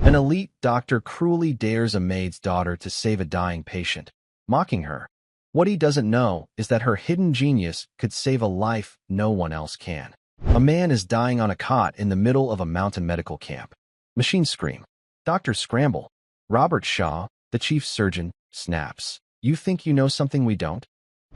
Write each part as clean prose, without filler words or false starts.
An elite doctor cruelly dares a maid's daughter to save a dying patient, mocking her. What he doesn't know is that her hidden genius could save a life no one else can. A man is dying on a cot in the middle of a mountain medical camp. Machines scream. Doctors scramble. Robert Shaw, the chief surgeon, snaps. "You think you know something we don't?"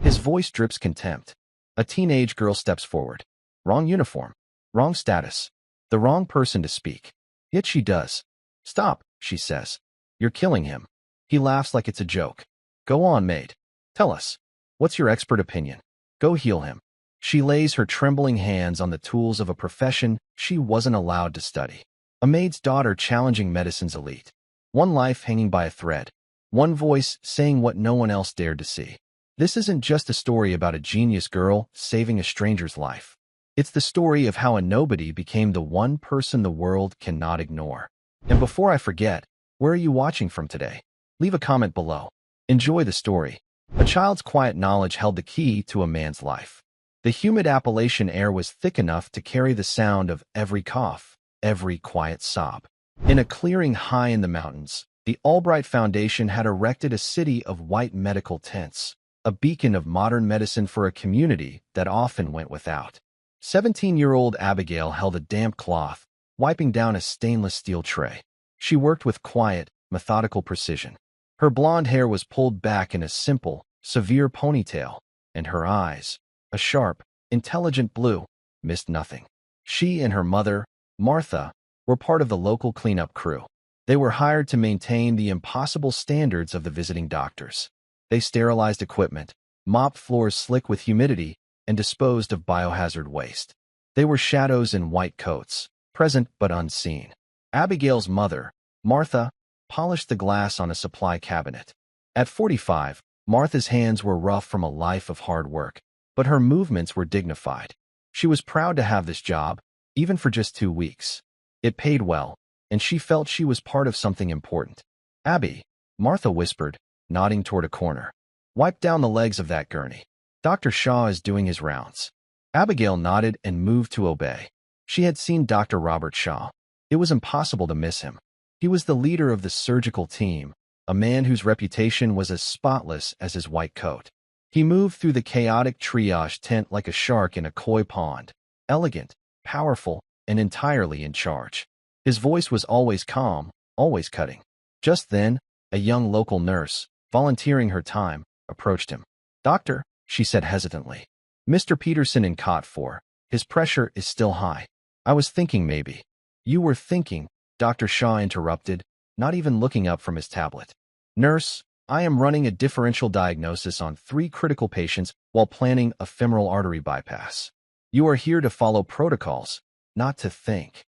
His voice drips contempt. A teenage girl steps forward. Wrong uniform. Wrong status. The wrong person to speak. Yet she does. "Stop," she says. "You're killing him." He laughs like it's a joke. "Go on, Maid. Tell us. What's your expert opinion? Go heal him." She lays her trembling hands on the tools of a profession she wasn't allowed to study. A maid's daughter challenging medicine's elite. One life hanging by a thread. One voice saying what no one else dared to see. This isn't just a story about a genius girl saving a stranger's life. It's the story of how a nobody became the one person the world cannot ignore. And before I forget, where are you watching from today? Leave a comment below. Enjoy the story. A child's quiet knowledge held the key to a man's life. The humid Appalachian air was thick enough to carry the sound of every cough, every quiet sob. In a clearing high in the mountains, the Albright Foundation had erected a city of white medical tents, a beacon of modern medicine for a community that often went without. 17-year-old Abigail held a damp cloth, wiping down a stainless steel tray. She worked with quiet, methodical precision. Her blonde hair was pulled back in a simple, severe ponytail, and her eyes, a sharp, intelligent blue, missed nothing. She and her mother, Martha, were part of the local cleanup crew. They were hired to maintain the impossible standards of the visiting doctors. They sterilized equipment, mopped floors slick with humidity, and disposed of biohazard waste. They were shadows in white coats, present but unseen. Abigail's mother, Martha, polished the glass on a supply cabinet. At 45, Martha's hands were rough from a life of hard work, but her movements were dignified. She was proud to have this job, even for just 2 weeks. It paid well, and she felt she was part of something important. "Abby," Martha whispered, nodding toward a corner. "Wipe down the legs of that gurney. Dr. Shaw is doing his rounds." Abigail nodded and moved to obey. She had seen Dr. Robert Shaw. It was impossible to miss him. He was the leader of the surgical team, a man whose reputation was as spotless as his white coat. He moved through the chaotic triage tent like a shark in a koi pond, elegant, powerful, and entirely in charge. His voice was always calm, always cutting. Just then, a young local nurse, volunteering her time, approached him. "Doctor," she said hesitantly. "Mr. Peterson in cot 4. His pressure is still high." "I was thinking maybe." "You were thinking," Dr. Shaw interrupted, not even looking up from his tablet. "Nurse, I am running a differential diagnosis on 3 critical patients while planning a femoral artery bypass. You are here to follow protocols, not to think.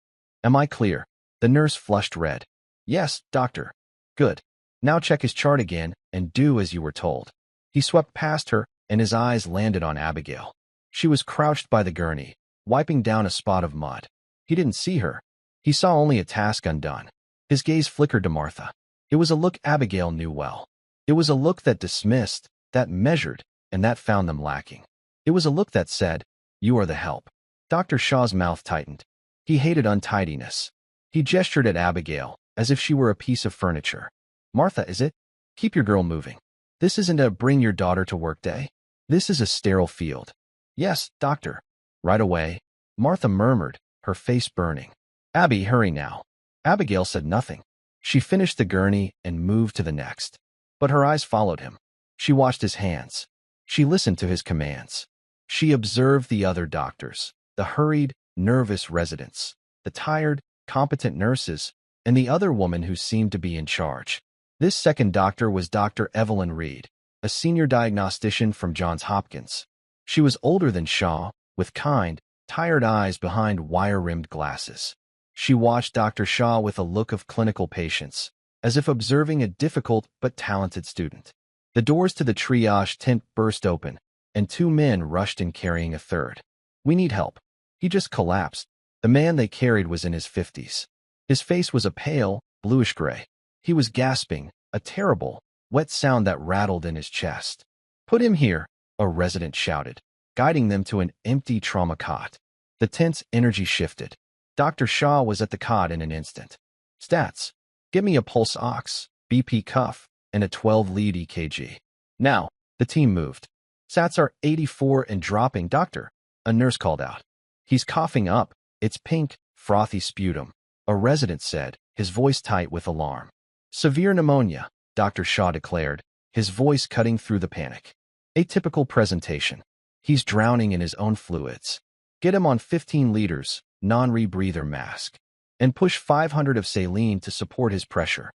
Am I clear?" The nurse flushed red. "Yes, doctor." "Good. Now check his chart again and do as you were told." He swept past her, and his eyes landed on Abigail. She was crouched by the gurney, wiping down a spot of mud. He didn't see her. He saw only a task undone. His gaze flickered to Martha. It was a look Abigail knew well. It was a look that dismissed, that measured, and that found them lacking. It was a look that said, "You are the help." Dr. Shaw's mouth tightened. He hated untidiness. He gestured at Abigail, as if she were a piece of furniture. "Martha, is it? Keep your girl moving. This isn't a bring your daughter to work day. This is a sterile field." "Yes, doctor." "Right away," Martha murmured, her face burning. "Abby, hurry now." Abigail said nothing. She finished the gurney and moved to the next. But her eyes followed him. She watched his hands. She listened to his commands. She observed the other doctors, the hurried, nervous residents, the tired, competent nurses, and the other woman who seemed to be in charge. This second doctor was Dr. Evelyn Reed, a senior diagnostician from Johns Hopkins. She was older than Shaw, with kind, tired eyes behind wire-rimmed glasses. She watched Dr. Shaw with a look of clinical patience, as if observing a difficult but talented student. The doors to the triage tent burst open, and 2 men rushed in carrying a third. "We need help." He just collapsed. The man they carried was in his 50s. His face was a pale, bluish-gray. He was gasping, a terrible, wet sound that rattled in his chest. "Put him here," a resident shouted, guiding them to an empty trauma cot. The tent's energy shifted. Dr. Shaw was at the cot in an instant. "Stats." Give me a pulse ox, BP cuff, and a 12-lead EKG. Now, the team moved. Sats are 84 and dropping, doctor, a nurse called out. He's coughing up. It's pink, frothy sputum, a resident said, his voice tight with alarm. Severe pneumonia, Dr. Shaw declared, his voice cutting through the panic. Atypical presentation. He's drowning in his own fluids. Get him on 15 liters, non-rebreather mask, and push 500 of saline to support his pressure.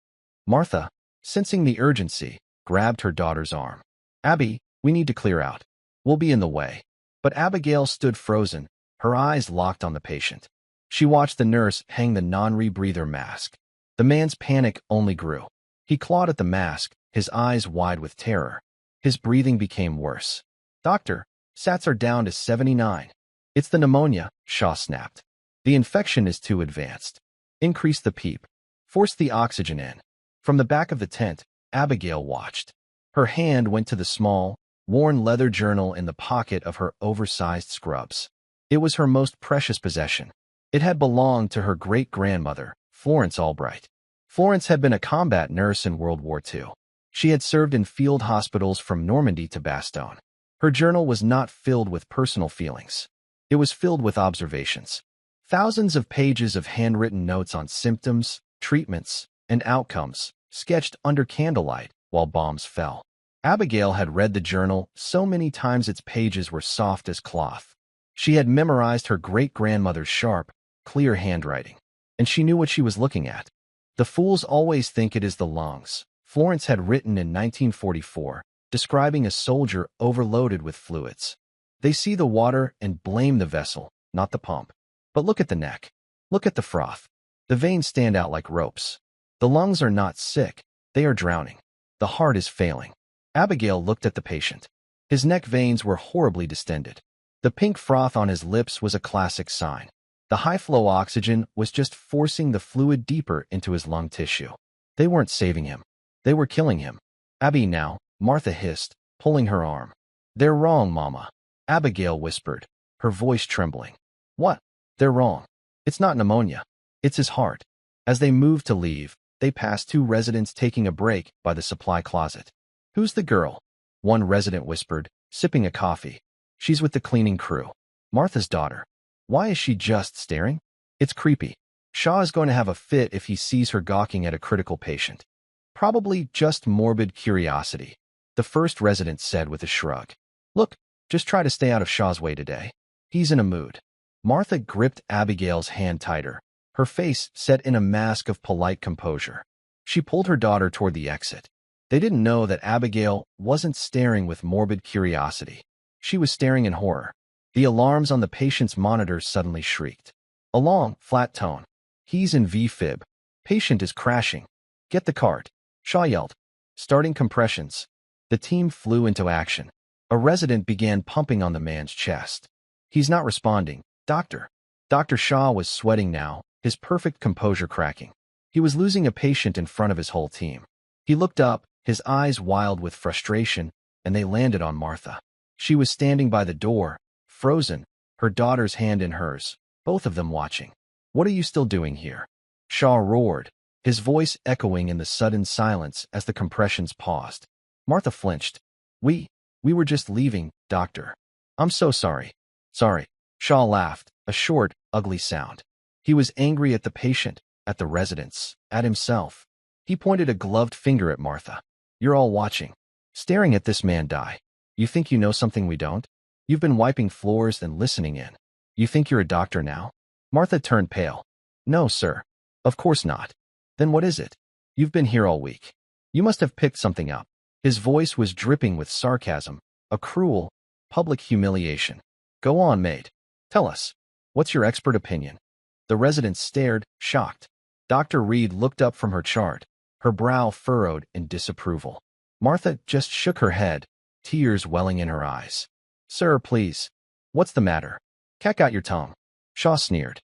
Martha, sensing the urgency, grabbed her daughter's arm. Abby, we need to clear out. We'll be in the way. But Abigail stood frozen, her eyes locked on the patient. She watched the nurse hang the non-rebreather mask. The man's panic only grew. He clawed at the mask, his eyes wide with terror. His breathing became worse. Doctor, Sats are down to 79. It's the pneumonia, Shaw snapped. The infection is too advanced. Increase the PEEP. Force the oxygen in. From the back of the tent, Abigail watched. Her hand went to the small, worn leather journal in the pocket of her oversized scrubs. It was her most precious possession. It had belonged to her great-grandmother, Florence Albright. Florence had been a combat nurse in World War II. She had served in field hospitals from Normandy to Bastogne. Her journal was not filled with personal feelings. It was filled with observations. Thousands of pages of handwritten notes on symptoms, treatments, and outcomes, sketched under candlelight while bombs fell. Abigail had read the journal so many times its pages were soft as cloth. She had memorized her great-grandmother's sharp, clear handwriting, and she knew what she was looking at. The fools always think it is the lungs, Florence had written in 1944, describing a soldier overloaded with fluids. They see the water and blame the vessel, not the pump. But look at the neck. Look at the froth. The veins stand out like ropes. The lungs are not sick, they are drowning. The heart is failing. Abigail looked at the patient. His neck veins were horribly distended. The pink froth on his lips was a classic sign. The high-flow oxygen was just forcing the fluid deeper into his lung tissue. They weren't saving him. They were killing him. Abby now, Martha hissed, pulling her arm. They're wrong, Mama. Abigail whispered, her voice trembling. What? They're wrong. It's not pneumonia. It's his heart. As they moved to leave, they passed two residents taking a break by the supply closet. Who's the girl? One resident whispered, sipping a coffee. She's with the cleaning crew. Martha's daughter. Why is she just staring? It's creepy. Shaw is going to have a fit if he sees her gawking at a critical patient. Probably just morbid curiosity, the first resident said with a shrug. Look, just try to stay out of Shaw's way today. He's in a mood. Martha gripped Abigail's hand tighter, her face set in a mask of polite composure. She pulled her daughter toward the exit. They didn't know that Abigail wasn't staring with morbid curiosity. She was staring in horror. The alarms on the patient's monitor suddenly shrieked. A long, flat tone. He's in V-fib. Patient is crashing. Get the cart. Shaw yelled. Starting compressions. The team flew into action. A resident began pumping on the man's chest. He's not responding. Doctor. Dr. Shaw was sweating now, his perfect composure cracking. He was losing a patient in front of his whole team. He looked up, his eyes wild with frustration, and they landed on Martha. She was standing by the door, frozen, her daughter's hand in hers, both of them watching. What are you still doing here? Shaw roared, his voice echoing in the sudden silence as the compressions paused. Martha flinched. We were just leaving, doctor. I'm so sorry. Sorry. Shaw laughed, a short, ugly sound. He was angry at the patient, at the residents, at himself. He pointed a gloved finger at Martha. You're all watching, staring at this man die. You think you know something we don't? You've been wiping floors and listening in. You think you're a doctor now? Martha turned pale. No, sir. Of course not. Then what is it? You've been here all week. You must have picked something up. His voice was dripping with sarcasm, a cruel, public humiliation. Go on, Maid. Tell us. What's your expert opinion? The resident stared, shocked. Dr. Reed looked up from her chart, her brow furrowed in disapproval. Martha just shook her head, tears welling in her eyes. Sir, please. What's the matter? Cack out your tongue. Shaw sneered.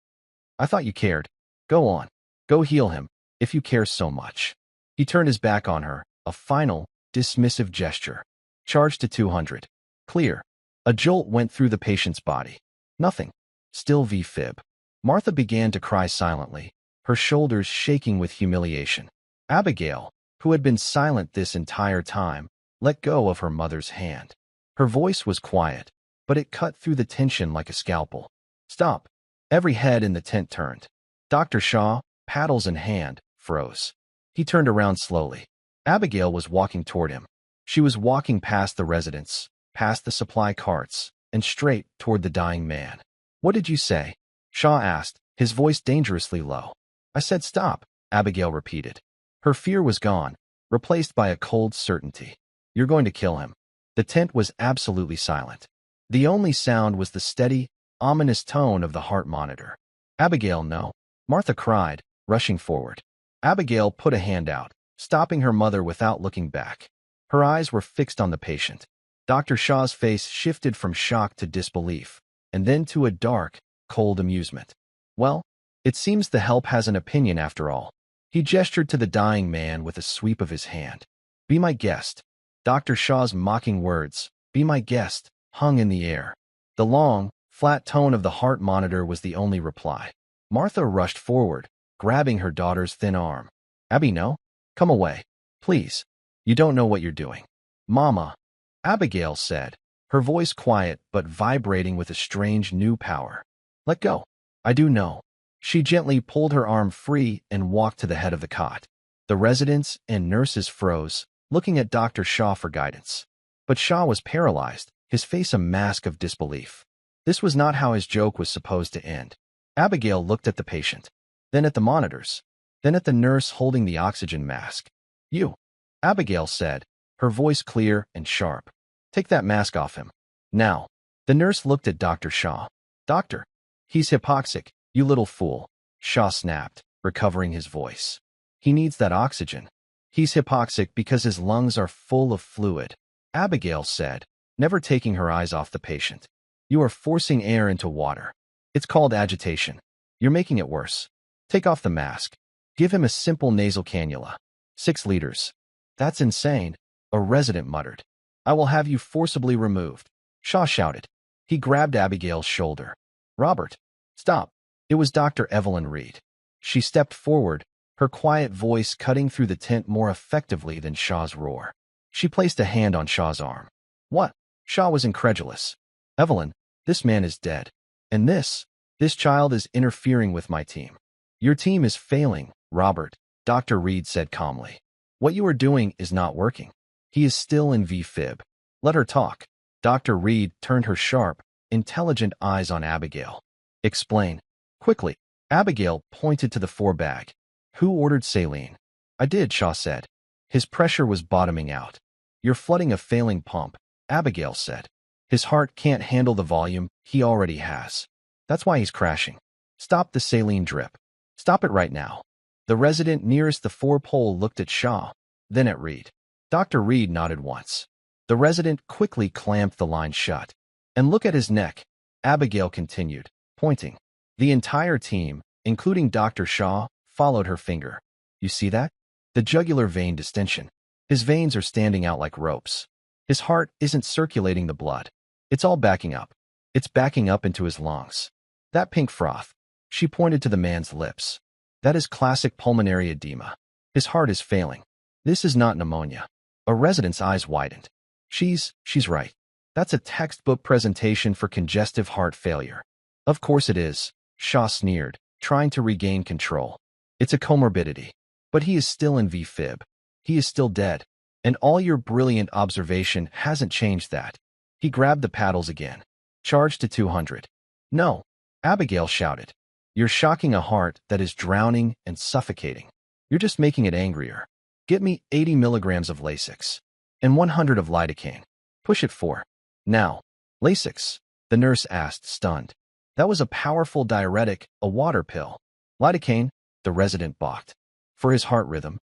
I thought you cared. Go on. Go heal him, if you care so much. He turned his back on her, a final, dismissive gesture. Charge to 200. Clear. A jolt went through the patient's body. Nothing. Still V-fib. Martha began to cry silently, her shoulders shaking with humiliation. Abigail, who had been silent this entire time, let go of her mother's hand. Her voice was quiet, but it cut through the tension like a scalpel. Stop. Every head in the tent turned. Dr. Shaw, paddles in hand, froze. He turned around slowly. Abigail was walking toward him. She was walking past the residence, past the supply carts, and straight toward the dying man. What did you say? Shaw asked, his voice dangerously low. I said stop, Abigail repeated. Her fear was gone, replaced by a cold certainty. You're going to kill him. The tent was absolutely silent. The only sound was the steady, ominous tone of the heart monitor. Abigail, no. Martha cried, rushing forward. Abigail put a hand out, stopping her mother without looking back. Her eyes were fixed on the patient. Dr. Shaw's face shifted from shock to disbelief, and then to a dark, cold amusement. Well, it seems the help has an opinion after all. He gestured to the dying man with a sweep of his hand. Be my guest. Dr. Shaw's mocking words, be my guest, hung in the air. The long, flat tone of the heart monitor was the only reply. Martha rushed forward, grabbing her daughter's thin arm. Abby, no. Come away. Please. You don't know what you're doing. Mama, Abigail said, her voice quiet but vibrating with a strange new power. Let go. I do know. She gently pulled her arm free and walked to the head of the cot. The residents and nurses froze, looking at Dr. Shaw for guidance. But Shaw was paralyzed, his face a mask of disbelief. This was not how his joke was supposed to end. Abigail looked at the patient, then at the monitors, then at the nurse holding the oxygen mask. You, Abigail said, her voice clear and sharp. Take that mask off him. Now. The nurse looked at Dr. Shaw. Doctor, he's hypoxic, you little fool, Shaw snapped, recovering his voice. He needs that oxygen. He's hypoxic because his lungs are full of fluid, Abigail said, never taking her eyes off the patient. You are forcing air into water. It's called agitation. You're making it worse. Take off the mask. Give him a simple nasal cannula. 6 liters. That's insane, a resident muttered. I will have you forcibly removed, Shaw shouted. He grabbed Abigail's shoulder. Robert, stop. It was Dr. Evelyn Reed. She stepped forward, her quiet voice cutting through the tent more effectively than Shaw's roar. She placed a hand on Shaw's arm. What? Shaw was incredulous. Evelyn, this man is dead. And this child is interfering with my team. Your team is failing, Robert, Dr. Reed said calmly. What you are doing is not working. He is still in V-fib. Let her talk. Dr. Reed turned her sharp, intelligent eyes on Abigail. Explain. Quickly. Abigail pointed to the 4-bag. Who ordered saline? I did, Shaw said. His pressure was bottoming out. You're flooding a failing pump, Abigail said. His heart can't handle the volume he already has. That's why he's crashing. Stop the saline drip. Stop it right now. The resident nearest the 4-pole looked at Shaw, then at Reed. Dr. Reed nodded once. The resident quickly clamped the line shut. And look at his neck, Abigail continued, pointing. The entire team, including Dr. Shaw, followed her finger. You see that? The jugular vein distension. His veins are standing out like ropes. His heart isn't circulating the blood. It's all backing up. It's backing up into his lungs. That pink froth. She pointed to the man's lips. That is classic pulmonary edema. His heart is failing. This is not pneumonia. A resident's eyes widened. She's right. That's a textbook presentation for congestive heart failure. Of course it is, Shaw sneered, trying to regain control. It's a comorbidity. But he is still in V-fib. He is still dead. And all your brilliant observation hasn't changed that. He grabbed the paddles again. Charged to 200. No, Abigail shouted. You're shocking a heart that is drowning and suffocating. You're just making it angrier. Get me 80 milligrams of Lasix. And 100 of lidocaine. Push it 4. Now. Lasix, the nurse asked, stunned. That was a powerful diuretic, a water pill. Lidocaine, the resident balked. For his heart rhythm.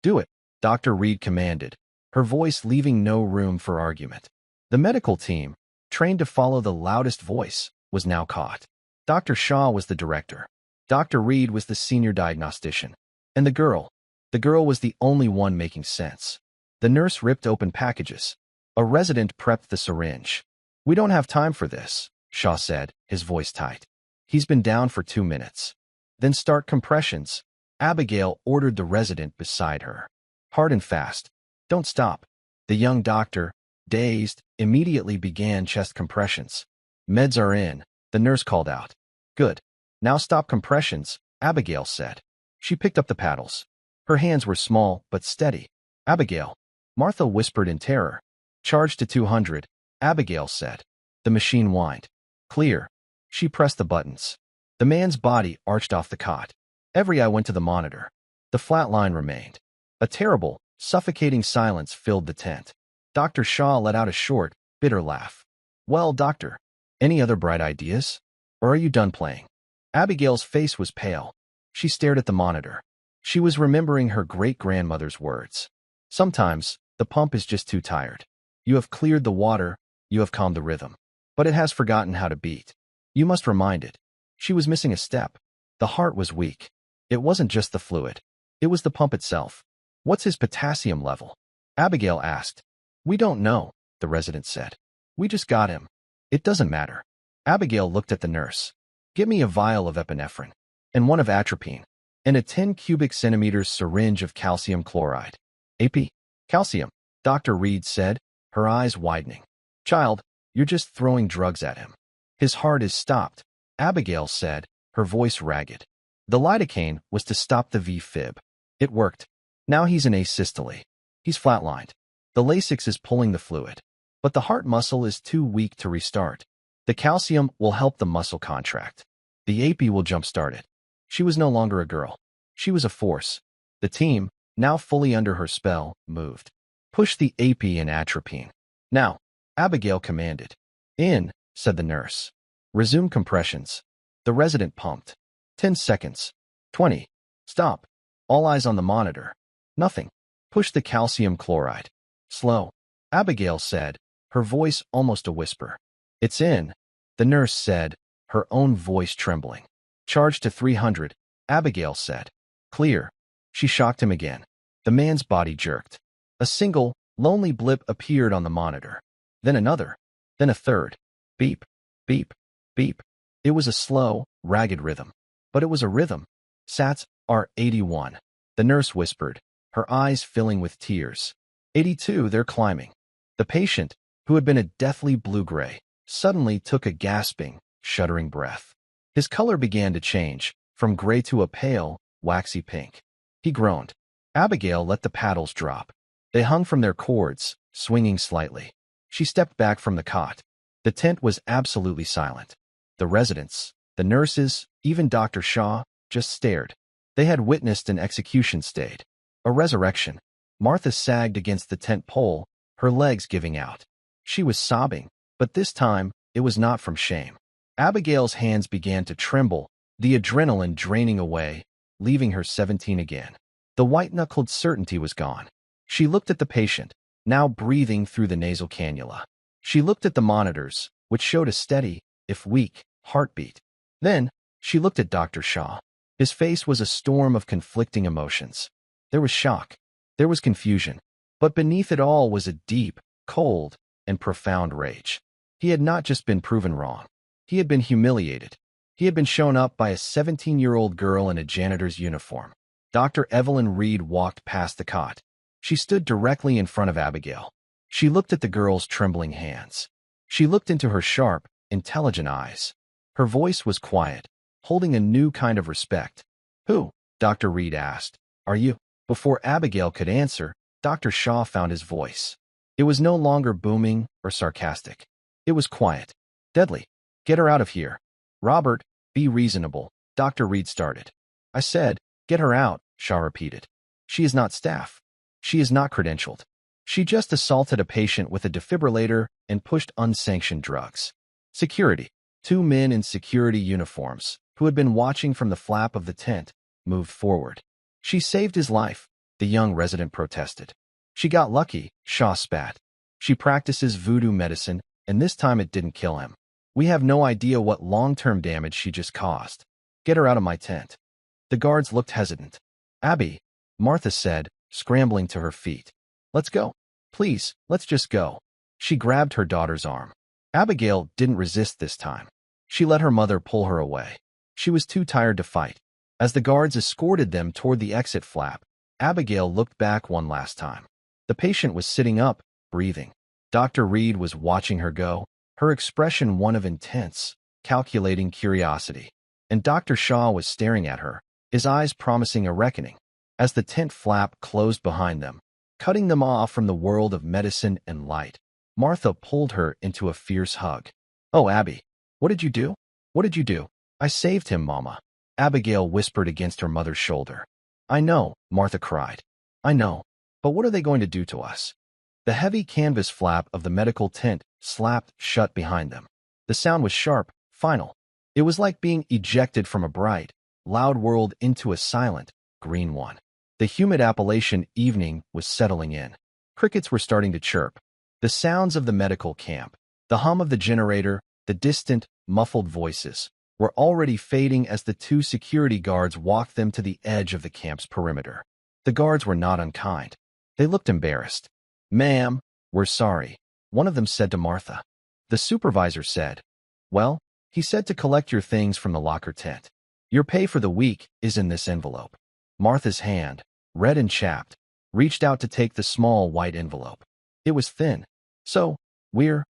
Do it, Dr. Reed commanded, her voice leaving no room for argument. The medical team, trained to follow the loudest voice, was now caught. Dr. Shaw was the director. Dr. Reed was the senior diagnostician. And the girl was the only one making sense. The nurse ripped open packages. A resident prepped the syringe. We don't have time for this, Shaw said, his voice tight. He's been down for 2 minutes. Then start compressions. Abigail ordered the resident beside her. Hard and fast. Don't stop. The young doctor, dazed, immediately began chest compressions. Meds are in, the nurse called out. Good. Now stop compressions, Abigail said. She picked up the paddles. Her hands were small but steady. Abigail, Martha whispered in terror. Charge to 200, Abigail said. The machine whined. Clear. She pressed the buttons. The man's body arched off the cot. Every eye went to the monitor. The flat line remained. A terrible, suffocating silence filled the tent. Dr. Shaw let out a short, bitter laugh. Well, doctor, any other bright ideas? Or are you done playing? Abigail's face was pale. She stared at the monitor. She was remembering her great-grandmother's words. Sometimes, the pump is just too tired. You have cleared the water, you have calmed the rhythm. But it has forgotten how to beat. You must remind it. She was missing a step. The heart was weak. It wasn't just the fluid. It was the pump itself. What's his potassium level? Abigail asked. We don't know, the resident said. We just got him. It doesn't matter. Abigail looked at the nurse. Get me a vial of epinephrine, and one of atropine, and a 10 cubic centimeters syringe of calcium chloride. AP? Calcium, Dr. Reed said, her eyes widening. Child, you're just throwing drugs at him. His heart is stopped, Abigail said, her voice ragged. The lidocaine was to stop the V-fib. It worked. Now he's in asystole. He's flatlined. The Lasix is pulling the fluid. But the heart muscle is too weak to restart. The calcium will help the muscle contract. The AP will jumpstart it. She was no longer a girl. She was a force. The team, now fully under her spell, moved. Push the AP and atropine. Now, Abigail commanded. In, said the nurse. Resume compressions. The resident pumped. 10 seconds. 20. Stop. All eyes on the monitor. Nothing. Push the calcium chloride. Slow. Abigail said, her voice almost a whisper. It's in, the nurse said, her own voice trembling. Charge to 300, Abigail said. Clear. She shocked him again. The man's body jerked. A single, lonely blip appeared on the monitor. Then another. Then a third. Beep, beep, beep. It was a slow, ragged rhythm. But it was a rhythm. Sats are 81. The nurse whispered, her eyes filling with tears. 82, they're climbing. The patient, who had been a deathly blue-gray, suddenly took a gasping, shuddering breath. His color began to change, from gray to a pale, waxy pink. He groaned. Abigail let the paddles drop. They hung from their cords, swinging slightly. She stepped back from the cot. The tent was absolutely silent. The residents, the nurses, even Dr. Shaw, just stared. They had witnessed an execution stayed. A resurrection. Martha sagged against the tent pole, her legs giving out. She was sobbing, but this time, it was not from shame. Abigail's hands began to tremble, the adrenaline draining away, leaving her 17 again. The white-knuckled certainty was gone. She looked at the patient, now breathing through the nasal cannula. She looked at the monitors, which showed a steady, if weak, heartbeat. Then, she looked at Dr. Shaw. His face was a storm of conflicting emotions. There was shock. There was confusion. But beneath it all was a deep, cold, and profound rage. He had not just been proven wrong. He had been humiliated. He had been shown up by a 17-year-old girl in a janitor's uniform. Dr. Evelyn Reed walked past the cot. She stood directly in front of Abigail. She looked at the girl's trembling hands. She looked into her sharp, intelligent eyes. Her voice was quiet, holding a new kind of respect. Who? Dr. Reed asked. Are you? Before Abigail could answer, Dr. Shaw found his voice. It was no longer booming or sarcastic. It was quiet. Deadly. Get her out of here. Robert, be reasonable, Dr. Reed started. I said, get her out, Shaw repeated. She is not staff. She is not credentialed. She just assaulted a patient with a defibrillator and pushed unsanctioned drugs. Security. 2 men in security uniforms, who had been watching from the flap of the tent, moved forward. She saved his life, the young resident protested. She got lucky, Shaw spat. She practices voodoo medicine, and this time it didn't kill him. We have no idea what long-term damage she just caused. Get her out of my tent. The guards looked hesitant. Abby, Martha said, scrambling to her feet. Let's go. Please, let's just go. She grabbed her daughter's arm. Abigail didn't resist this time. She let her mother pull her away. She was too tired to fight. As the guards escorted them toward the exit flap, Abigail looked back one last time. The patient was sitting up, breathing. Dr. Reed was watching her go, her expression one of intense, calculating curiosity. And Dr. Shaw was staring at her, his eyes promising a reckoning. As the tent flap closed behind them, cutting them off from the world of medicine and light, Martha pulled her into a fierce hug. "Oh, Abby, what did you do? What did you do?" "I saved him, Mama," Abigail whispered against her mother's shoulder. "I know," Martha cried. "I know. But what are they going to do to us?" The heavy canvas flap of the medical tent slapped shut behind them. The sound was sharp, final. It was like being ejected from a bright, loud world into a silent, green one. The humid Appalachian evening was settling in. Crickets were starting to chirp. The sounds of the medical camp, the hum of the generator, the distant, muffled voices, were already fading as the two security guards walked them to the edge of the camp's perimeter. The guards were not unkind. They looked embarrassed. "Ma'am, we're sorry," one of them said to Martha. The supervisor said, "Well, he said to collect your things from the locker tent. Your pay for the week is in this envelope." Martha's hand, red and chapped, reached out to take the small white envelope. It was thin. "So, we're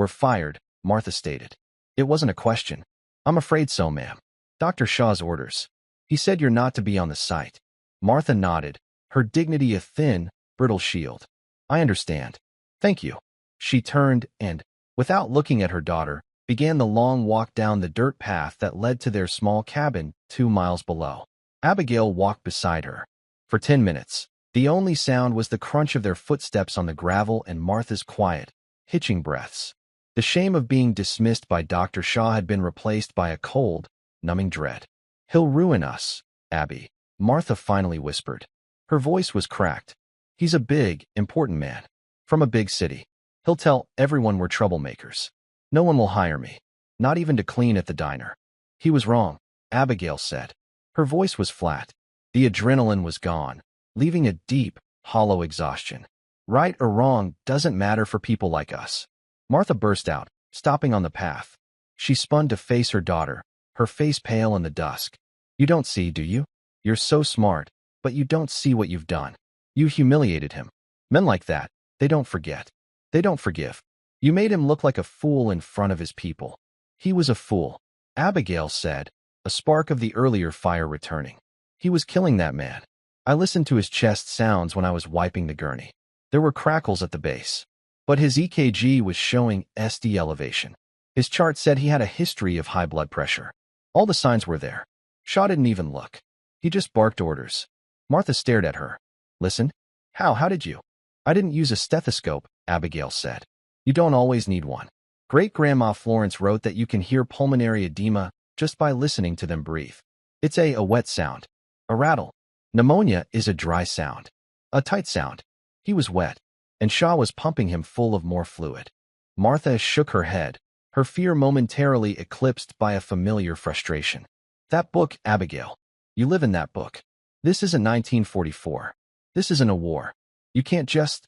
fired," Martha stated. It wasn't a question. "I'm afraid so, ma'am. Dr. Shaw's orders. He said you're not to be on the site." Martha nodded, her dignity a thin, brittle shield. "I understand. Thank you." She turned and, without looking at her daughter, began the long walk down the dirt path that led to their small cabin 2 miles below. Abigail walked beside her. For 10 minutes, the only sound was the crunch of their footsteps on the gravel and Martha's quiet, hitching breaths. The shame of being dismissed by Dr. Shaw had been replaced by a cold, numbing dread. "He'll ruin us, Abby," Martha finally whispered. Her voice was cracked. "He's a big, important man. From a big city. He'll tell everyone we're troublemakers. No one will hire me. Not even to clean at the diner." "He was wrong," Abigail said. Her voice was flat. The adrenaline was gone, leaving a deep, hollow exhaustion. "Right or wrong doesn't matter for people like us." Martha burst out, stopping on the path. She spun to face her daughter, her face pale in the dusk. "You don't see, do you? You're so smart, but you don't see what you've done. You humiliated him. Men like that, they don't forget. They don't forgive. You made him look like a fool in front of his people." "He was a fool," Abigail said, a spark of the earlier fire returning. "He was killing that man. I listened to his chest sounds when I was wiping the gurney. There were crackles at the base. But his EKG was showing SD elevation. His chart said he had a history of high blood pressure. All the signs were there. Shaw didn't even look. He just barked orders." Martha stared at her. "Listen? How did you?" "I didn't use a stethoscope," Abigail said. "You don't always need one. Great-Grandma Florence wrote that you can hear pulmonary edema just by listening to them breathe. It's a wet sound. A rattle. Pneumonia is a dry sound. A tight sound. He was wet, and Shaw was pumping him full of more fluid." Martha shook her head, her fear momentarily eclipsed by a familiar frustration. "That book, Abigail. You live in that book. This isn't 1944. This isn't a war. You can't just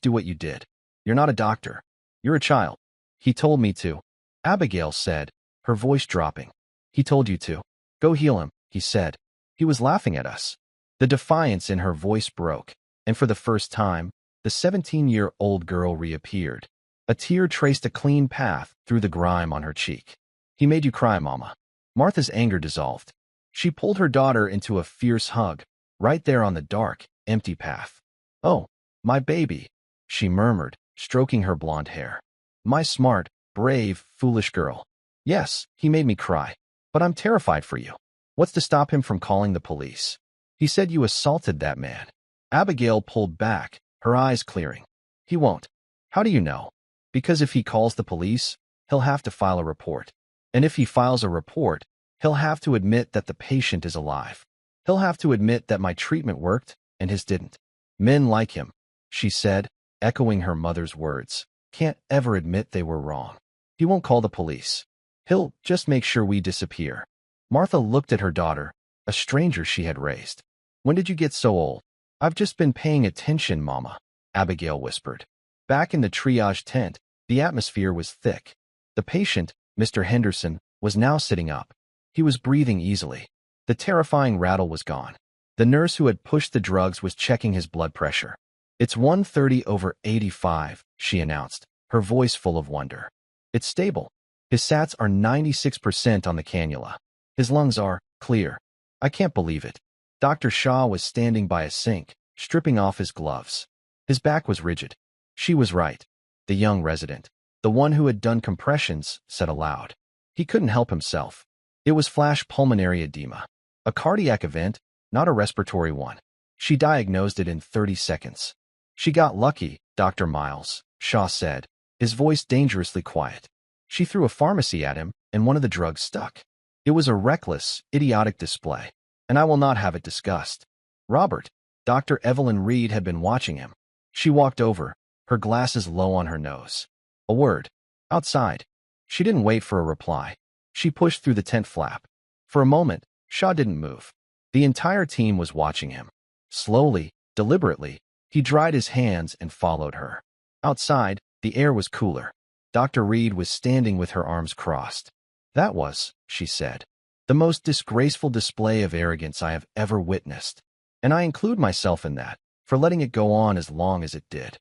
do what you did. You're not a doctor. You're a child." "He told me to," Abigail said, her voice dropping. "He told you to. Go heal him," he said. "He was laughing at us." The defiance in her voice broke, and for the first time, the 17-year-old girl reappeared. A tear traced a clean path through the grime on her cheek. "He made you cry, Mama." Martha's anger dissolved. She pulled her daughter into a fierce hug, right there on the dark, empty path. "Oh, my baby," she murmured, stroking her blonde hair. "My smart, brave, foolish girl. Yes, he made me cry. But I'm terrified for you. What's to stop him from calling the police? He said you assaulted that man." Abigail pulled back, her eyes clearing. "He won't." "How do you know?" "Because if he calls the police, he'll have to file a report. And if he files a report, he'll have to admit that the patient is alive. He'll have to admit that my treatment worked and his didn't. Men like him," she said, echoing her mother's words, "can't ever admit they were wrong. He won't call the police. He'll just make sure we disappear." Martha looked at her daughter, a stranger she had raised. "When did you get so old?" "I've just been paying attention, Mama," Abigail whispered. Back in the triage tent, the atmosphere was thick. The patient, Mr. Henderson, was now sitting up. He was breathing easily. The terrifying rattle was gone. The nurse who had pushed the drugs was checking his blood pressure. "It's 130/85, she announced, her voice full of wonder. "It's stable. His sats are 96% on the cannula. His lungs are clear." "I can't believe it." Dr. Shaw was standing by a sink, stripping off his gloves. His back was rigid. "She was right." The young resident, the one who had done compressions, said aloud. He couldn't help himself. It was flash pulmonary edema. A cardiac event, not a respiratory one. She diagnosed it in 30 seconds. "She got lucky, Dr. Miles," Shaw said, his voice dangerously quiet. "She threw a pharmacy at him, and one of the drugs stuck. It was a reckless, idiotic display, and I will not have it discussed." Robert, Dr. Evelyn Reed had been watching him. She walked over, her glasses low on her nose. "A word. Outside." She didn't wait for a reply. She pushed through the tent flap. For a moment, Shaw didn't move. The entire team was watching him. Slowly, deliberately, he dried his hands and followed her. Outside, the air was cooler. Dr. Reed was standing with her arms crossed. "That was," she said, "the most disgraceful display of arrogance I have ever witnessed. And I include myself in that, for letting it go on as long as it did."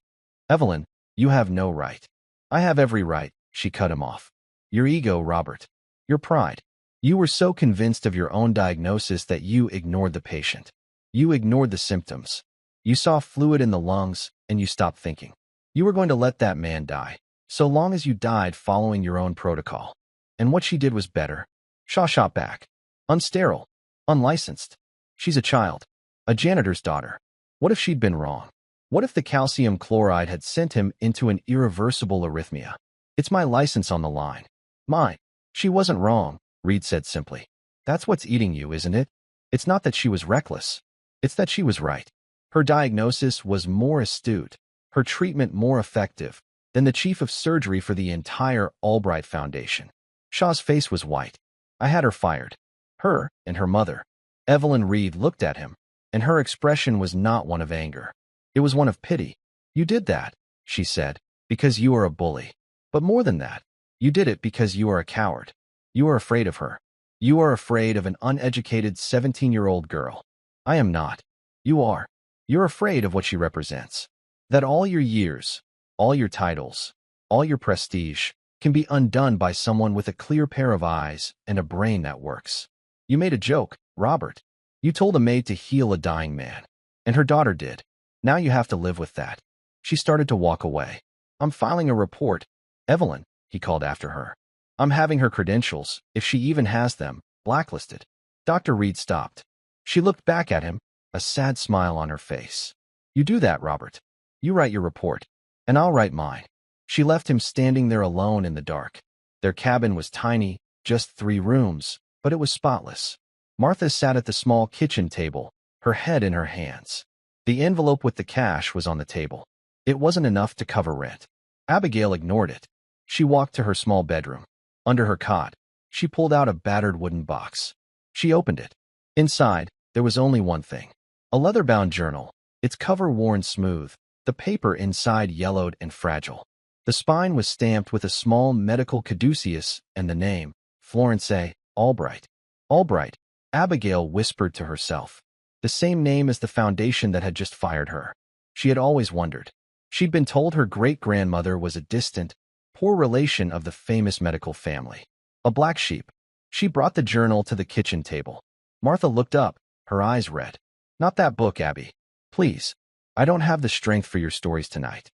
"Evelyn, you have no right." "I have every right," she cut him off. "Your ego, Robert. Your pride. You were so convinced of your own diagnosis that you ignored the patient. You ignored the symptoms. You saw fluid in the lungs, and you stopped thinking. You were going to let that man die, so long as you died following your own protocol. And what she did was better." Shaw shot back. "Unsterile. Unlicensed. She's a child. A janitor's daughter. What if she'd been wrong? What if the calcium chloride had sent him into an irreversible arrhythmia? It's my license on the line. Mine." "She wasn't wrong," Reed said simply. "That's what's eating you, isn't it? It's not that she was reckless. It's that she was right. Her diagnosis was more astute, her treatment more effective, than the chief of surgery for the entire Albright Foundation." Shaw's face was white. "I had her fired. Her and her mother." Evelyn Reed looked at him, and her expression was not one of anger. It was one of pity. "You did that," she said, "because you are a bully. But more than that, you did it because you are a coward. You are afraid of her. You are afraid of an uneducated 17-year-old girl. I am not. You are. You're afraid of what she represents. That all your years, all your titles, all your prestige can be undone by someone with a clear pair of eyes and a brain that works. You made a joke, Robert. You told a maid to heal a dying man, and her daughter did. Now you have to live with that." She started to walk away. "I'm filing a report. Evelyn," he called after her. "I'm having her credentials, if she even has them, blacklisted." Dr. Reed stopped. She looked back at him, a sad smile on her face. "You do that, Robert. You write your report, and I'll write mine." She left him standing there alone in the dark. Their cabin was tiny, just 3 rooms, but it was spotless. Martha sat at the small kitchen table, her head in her hands. The envelope with the cash was on the table. It wasn't enough to cover rent. Abigail ignored it. She walked to her small bedroom. Under her cot, she pulled out a battered wooden box. She opened it. Inside, there was only one thing. A leather-bound journal, its cover worn smooth, the paper inside yellowed and fragile. The spine was stamped with a small medical caduceus and the name, Florence Albright. Albright, Abigail whispered to herself. The same name as the foundation that had just fired her. She had always wondered. She'd been told her great-grandmother was a distant, poor relation of the famous medical family. A black sheep. She brought the journal to the kitchen table. Martha looked up, her eyes red. "Not that book, Abby. Please. I don't have the strength for your stories tonight."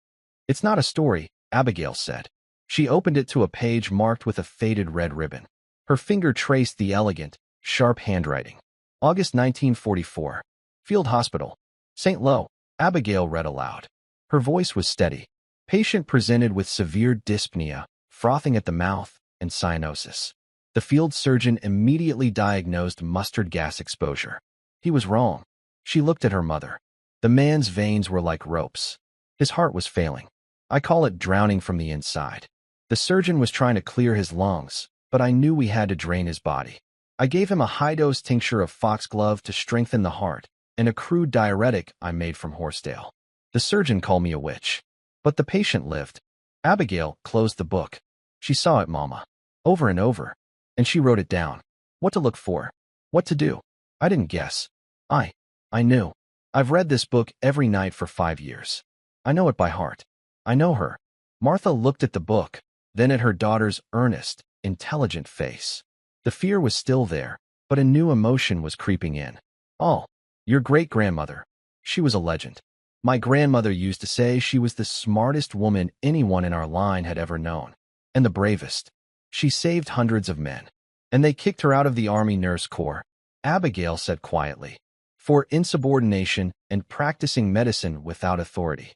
"It's not a story," Abigail said. She opened it to a page marked with a faded red ribbon. Her finger traced the elegant, sharp handwriting. "August 1944. Field Hospital. St. Lo." Abigail read aloud. Her voice was steady. "Patient presented with severe dyspnea, frothing at the mouth, and cyanosis. The field surgeon immediately diagnosed mustard gas exposure." He was wrong. She looked at her mother. The man's veins were like ropes. His heart was failing. "I call it drowning from the inside. The surgeon was trying to clear his lungs, but I knew we had to drain his body. I gave him a high-dose tincture of foxglove to strengthen the heart, and a crude diuretic I made from horsetail. The surgeon called me a witch. But the patient lived." Abigail closed the book. She saw it, Mama, over and over, and she wrote it down. What to look for, what to do. I didn't guess. I knew. I've read this book every night for 5 years. I know it by heart. I know her. Martha looked at the book, then at her daughter's earnest, intelligent face. The fear was still there, but a new emotion was creeping in. Oh, your great-grandmother. She was a legend. My grandmother used to say she was the smartest woman anyone in our line had ever known, and the bravest. She saved hundreds of men. And they kicked her out of the Army Nurse Corps, Abigail said quietly, for insubordination and practicing medicine without authority.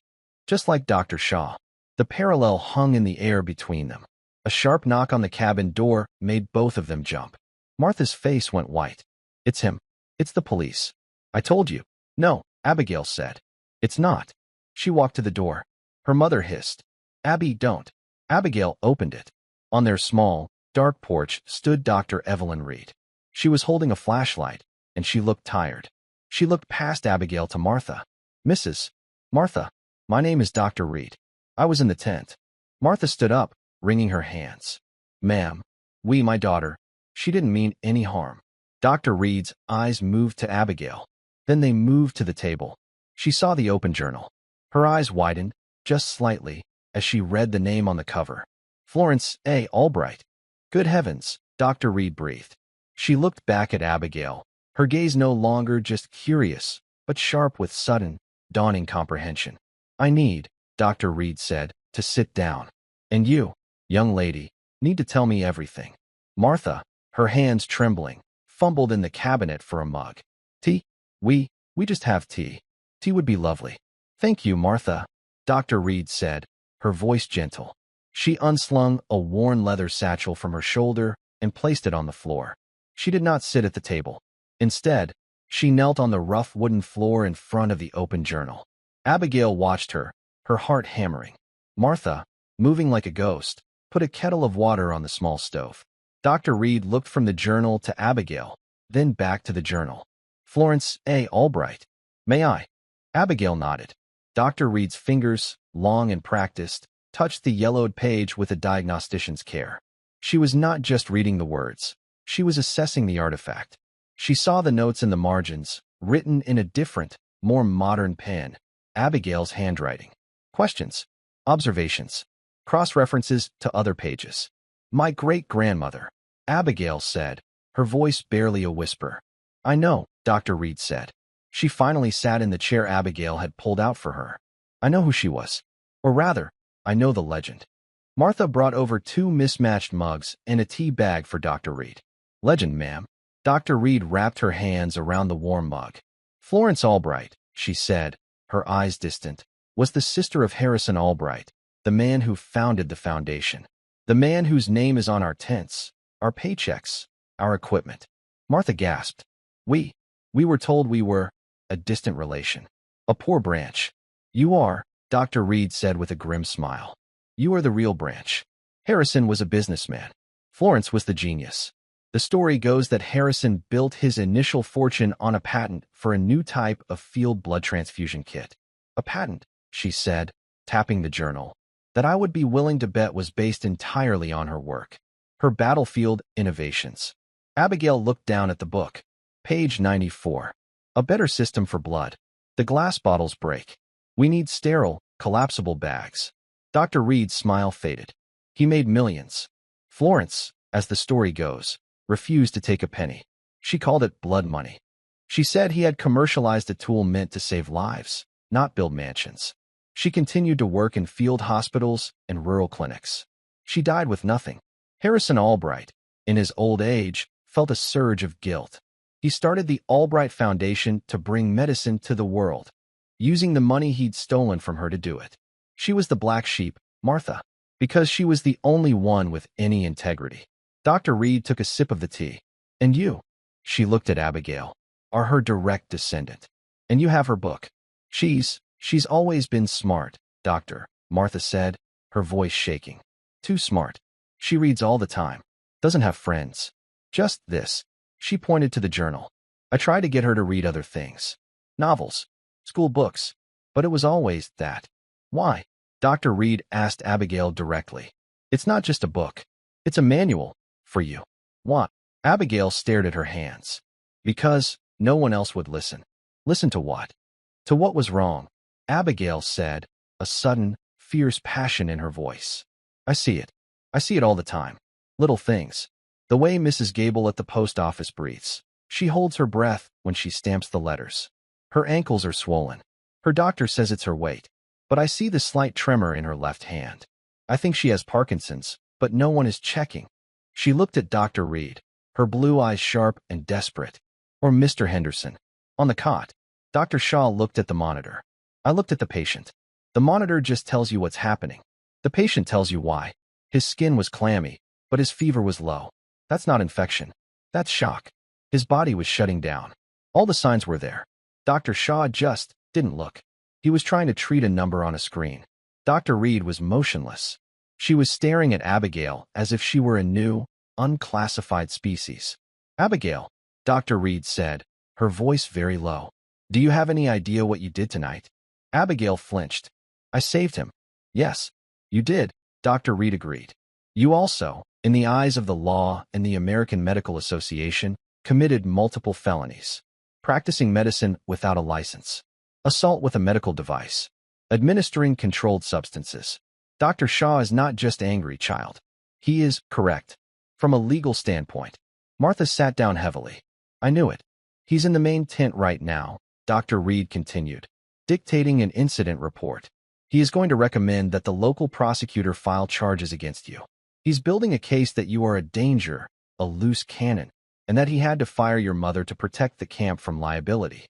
Just like Dr. Shaw. The parallel hung in the air between them. A sharp knock on the cabin door made both of them jump. Martha's face went white. It's him. It's the police. I told you. No, Abigail said. It's not. She walked to the door. Her mother hissed. Abby, don't. Abigail opened it. On their small, dark porch stood Dr. Evelyn Reed. She was holding a flashlight, and she looked tired. She looked past Abigail to Martha. Mrs. Martha, my name is Dr. Reed. I was in the tent. Martha stood up, wringing her hands. Ma'am, my daughter, she didn't mean any harm. Dr. Reed's eyes moved to Abigail. Then they moved to the table. She saw the open journal. Her eyes widened, just slightly, as she read the name on the cover. Florence A. Albright. Good heavens, Dr. Reed breathed. She looked back at Abigail, her gaze no longer just curious, but sharp with sudden, dawning comprehension. I need, Dr. Reed said, to sit down. And you, young lady, need to tell me everything. Martha, her hands trembling, fumbled in the cabinet for a mug. Tea? We just have tea. Tea would be lovely. Thank you, Martha, Dr. Reed said, her voice gentle. She unslung a worn leather satchel from her shoulder and placed it on the floor. She did not sit at the table. Instead, she knelt on the rough wooden floor in front of the open journal. Abigail watched her, her heart hammering. Martha, moving like a ghost, put a kettle of water on the small stove. Dr. Reed looked from the journal to Abigail, then back to the journal. Florence A. Albright. May I? Abigail nodded. Dr. Reed's fingers, long and practiced, touched the yellowed page with a diagnostician's care. She was not just reading the words. She was assessing the artifact. She saw the notes in the margins, written in a different, more modern pen, Abigail's handwriting. Questions, observations, cross-references to other pages. My great-grandmother, Abigail said, her voice barely a whisper. I know, Dr. Reed said. She finally sat in the chair Abigail had pulled out for her. I know who she was. Or rather, I know the legend. Martha brought over 2 mismatched mugs and a tea bag for Dr. Reed. Legend, ma'am. Dr. Reed wrapped her hands around the warm mug. Florence Albright, she said, her eyes distant, was the sister of Harrison Albright, the man who founded the foundation. The man whose name is on our tents, our paychecks, our equipment. Martha gasped. We were told we were a distant relation, a poor branch. You are, Dr. Reed said with a grim smile. You are the real branch. Harrison was a businessman. Florence was the genius. The story goes that Harrison built his initial fortune on a patent for a new type of field blood transfusion kit. A patent, she said, tapping the journal, that I would be willing to bet was based entirely on her work. Her battlefield innovations. Abigail looked down at the book. Page 94. A better system for blood. The glass bottles break. We need sterile, collapsible bags. Dr. Reed's smile faded. He made millions. Florence, as the story goes, refused to take a penny. She called it blood money. She said he had commercialized a tool meant to save lives, not build mansions. She continued to work in field hospitals and rural clinics. She died with nothing. Harrison Albright, in his old age, felt a surge of guilt. He started the Albright Foundation to bring medicine to the world, using the money he'd stolen from her to do it. She was the black sheep, Martha, because she was the only one with any integrity. Dr. Reed took a sip of the tea. And you, she looked at Abigail, are her direct descendant. And you have her book. She's always been smart, Doctor, Martha said, her voice shaking. Too smart. She reads all the time. Doesn't have friends. Just this. She pointed to the journal. I tried to get her to read other things. Novels. School books. But it was always that. Why? Dr. Reed asked Abigail directly. It's not just a book. It's a manual. For you. Why? Abigail stared at her hands. Because, No one else would listen. Listen to what? To what was wrong? Abigail said, a sudden, fierce passion in her voice. I see it. I see it all the time. Little things. The way Mrs. Gable at the post office breathes. She holds her breath when she stamps the letters. Her ankles are swollen. Her doctor says it's her weight. But I see the slight tremor in her left hand. I think she has Parkinson's, but no one is checking. She looked at Dr. Reed, her blue eyes sharp and desperate. Or Mr. Henderson. On the cot. Dr. Shaw looked at the monitor. I looked at the patient. The monitor just tells you what's happening. The patient tells you why. His skin was clammy, but his fever was low. That's not infection. That's shock. His body was shutting down. All the signs were there. Dr. Shaw just didn't look. He was trying to treat a number on a screen. Dr. Reed was motionless. She was staring at Abigail as if she were a new, unclassified species. Abigail, Dr. Reed said, her voice very low. Do you have any idea what you did tonight? Abigail flinched. I saved him. Yes, you did, Dr. Reed agreed. You also, in the eyes of the law and the American Medical Association, committed multiple felonies. Practicing medicine without a license. Assault with a medical device. Administering controlled substances. Dr. Shaw is not just angry, child. He is correct. From a legal standpoint. Martha sat down heavily. I knew it. He's in the main tent right now, Dr. Reed continued, dictating an incident report. He is going to recommend that the local prosecutor file charges against you. He's building a case that you are a danger, a loose cannon, and that he had to fire your mother to protect the camp from liability.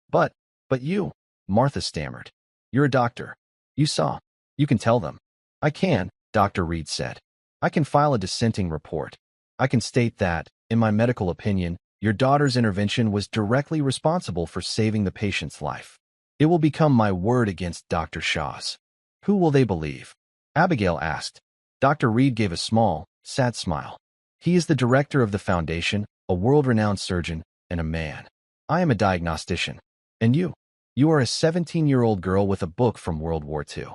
But you, Martha stammered. You're a doctor. You saw. You can tell them. I can, Dr. Reed said. I can file a dissenting report. I can state that, in my medical opinion, your daughter's intervention was directly responsible for saving the patient's life. It will become my word against Dr. Shaw's. Who will they believe? Abigail asked. Dr. Reed gave a small, sad smile. He is the director of the foundation, a world-renowned surgeon, and a man. I am a diagnostician. And you? You are a 17-year-old girl with a book from World War II.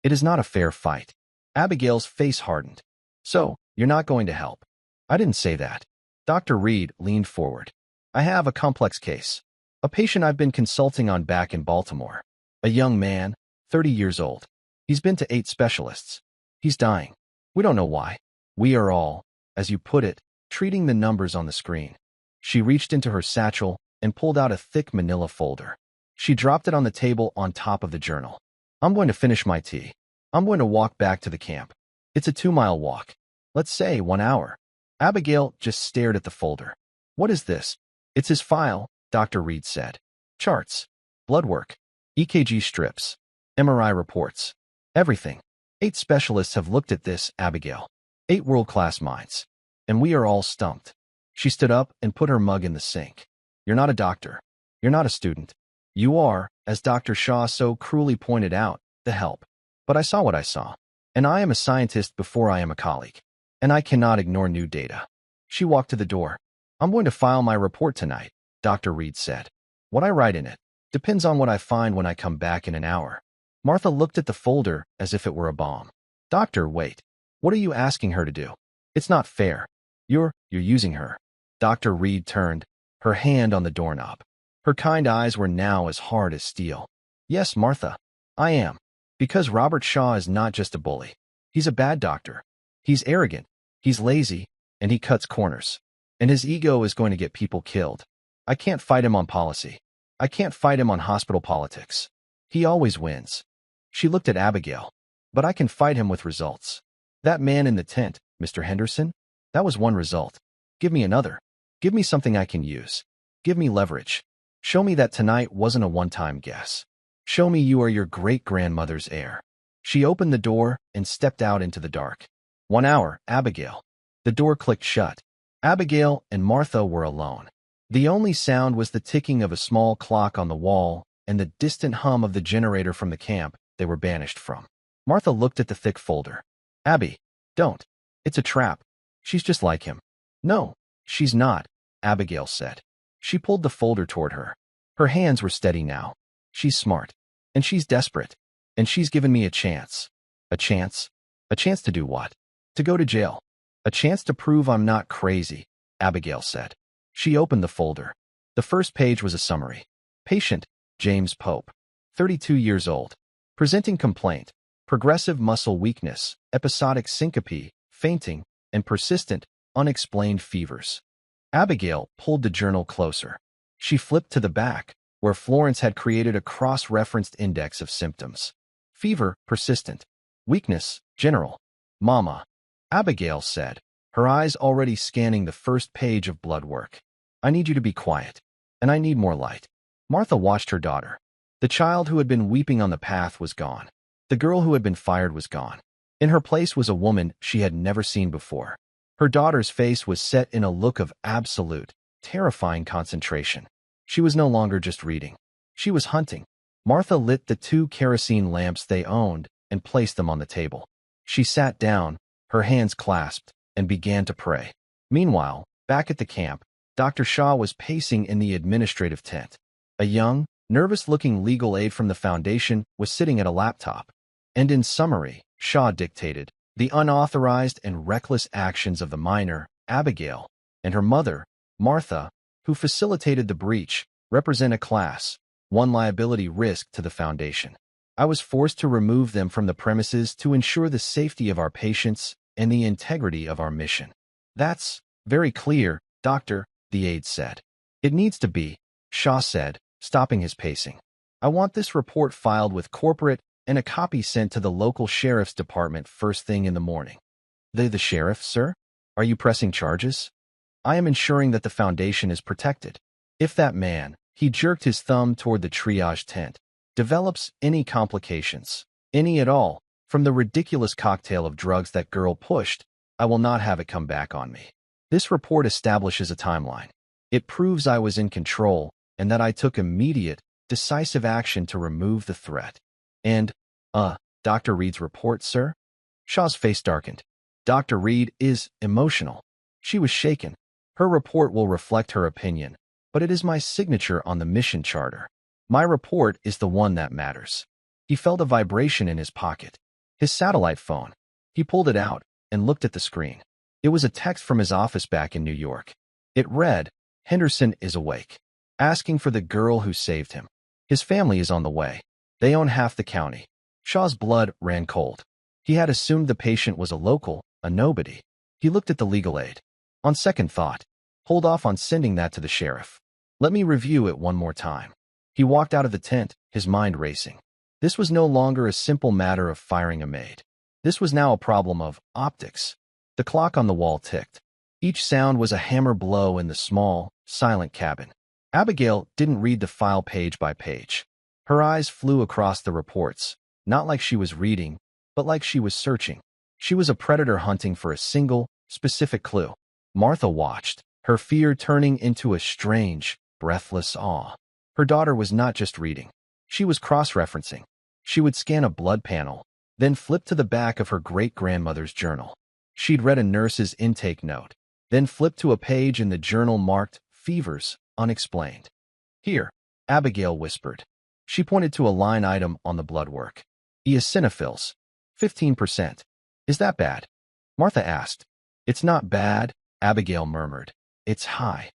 It is not a fair fight. Abigail's face hardened. So, you're not going to help. I didn't say that. Dr. Reed leaned forward. I have a complex case. A patient I've been consulting on back in Baltimore. A young man, 30 years old. He's been to 8 specialists. He's dying. We don't know why. We are all, as you put it, treating the numbers on the screen. She reached into her satchel and pulled out a thick manila folder. She dropped it on the table on top of the journal. I'm going to finish my tea. I'm going to walk back to the camp. It's a 2-mile walk. Let's say 1 hour. Abigail just stared at the folder. What is this? It's his file, Dr. Reed said. Charts. Blood work. EKG strips. MRI reports. Everything. 8 specialists have looked at this, Abigail. 8 world-class minds. And we are all stumped. She stood up and put her mug in the sink. You're not a doctor. You're not a student. You are, as Dr. Shaw so cruelly pointed out, the help. But I saw what I saw. And I am a scientist before I am a colleague. And I cannot ignore new data. She walked to the door. I'm going to file my report tonight, Dr. Reed said. What I write in it depends on what I find when I come back in an hour. Martha looked at the folder as if it were a bomb. Doctor, wait. What are you asking her to do? It's not fair. You're using her. Dr. Reed turned, her hand on the doorknob. Her kind eyes were now as hard as steel. Yes, Martha. I am. Because Robert Shaw is not just a bully. He's a bad doctor. He's arrogant. He's lazy. And he cuts corners. And his ego is going to get people killed. I can't fight him on policy. I can't fight him on hospital politics. He always wins. She looked at Abigail. But I can fight him with results. That man in the tent, Mr. Henderson, that was one result. Give me another. Give me something I can use. Give me leverage. Show me that tonight wasn't a one-time guess. Show me you are your great-grandmother's heir. She opened the door and stepped out into the dark. 1 hour, Abigail. The door clicked shut. Abigail and Martha were alone. The only sound was the ticking of a small clock on the wall and the distant hum of the generator from the camp they were banished from. Martha looked at the thick folder. Abby, don't. It's a trap. She's just like him. No, she's not, Abigail said. She pulled the folder toward her. Her hands were steady now. She's smart. And she's desperate. And she's given me a chance. A chance? A chance to do what? To go to jail. A chance to prove I'm not crazy, Abigail said. She opened the folder. The first page was a summary. Patient, James Pope, 32 years old. Presenting complaint, progressive muscle weakness, episodic syncope, fainting, and persistent, unexplained fevers. Abigail pulled the journal closer. She flipped to the back, where Florence had created a cross-referenced index of symptoms. Fever, persistent. Weakness, general. Mama, Abigail said, her eyes already scanning the first page of blood work. I need you to be quiet, and I need more light. Martha watched her daughter. The child who had been weeping on the path was gone. The girl who had been fired was gone. In her place was a woman she had never seen before. Her daughter's face was set in a look of absolute, terrifying concentration. She was no longer just reading. She was hunting. Martha lit the 2 kerosene lamps they owned and placed them on the table. She sat down, her hands clasped, and began to pray. Meanwhile, back at the camp, Dr. Shaw was pacing in the administrative tent. A young, nervous-looking legal aide from the foundation was sitting at a laptop. And in summary, Shaw dictated, the unauthorized and reckless actions of the minor, Abigail, and her mother, Martha, who facilitated the breach, represent a class 1 liability risk to the foundation. I was forced to remove them from the premises to ensure the safety of our patients and the integrity of our mission. That's very clear, Doctor, the aide said. It needs to be, Shaw said, stopping his pacing. I want this report filed with corporate and a copy sent to the local sheriff's department first thing in the morning. The sheriff, sir? Are you pressing charges? I am ensuring that the foundation is protected. If that man, he jerked his thumb toward the triage tent, develops any complications, any at all, from the ridiculous cocktail of drugs that girl pushed, I will not have it come back on me. This report establishes a timeline. It proves I was in control and that I took immediate, decisive action to remove the threat. And, Dr. Reed's report, sir? Shaw's face darkened. Dr. Reed is emotional. She was shaken. Her report will reflect her opinion, but it is my signature on the mission charter. My report is the one that matters. He felt a vibration in his pocket. His satellite phone. He pulled it out and looked at the screen. It was a text from his office back in New York. It read, Henderson is awake, asking for the girl who saved him. His family is on the way. They own half the county. Shaw's blood ran cold. He had assumed the patient was a local, a nobody. He looked at the legal aid. On second thought, hold off on sending that to the sheriff. Let me review it one more time. He walked out of the tent, his mind racing. This was no longer a simple matter of firing a maid. This was now a problem of optics. The clock on the wall ticked. Each sound was a hammer blow in the small, silent cabin. Abigail didn't read the file page by page. Her eyes flew across the reports, not like she was reading, but like she was searching. She was a predator hunting for a single, specific clue. Martha watched, her fear turning into a strange, breathless awe. Her daughter was not just reading. She was cross-referencing. She would scan a blood panel, then flip to the back of her great-grandmother's journal. She'd read a nurse's intake note, then flip to a page in the journal marked, Fevers, Unexplained. Here, Abigail whispered. She pointed to a line item on the blood work. Eosinophils, 15%. Is that bad? Martha asked. It's not bad, Abigail murmured. It's high.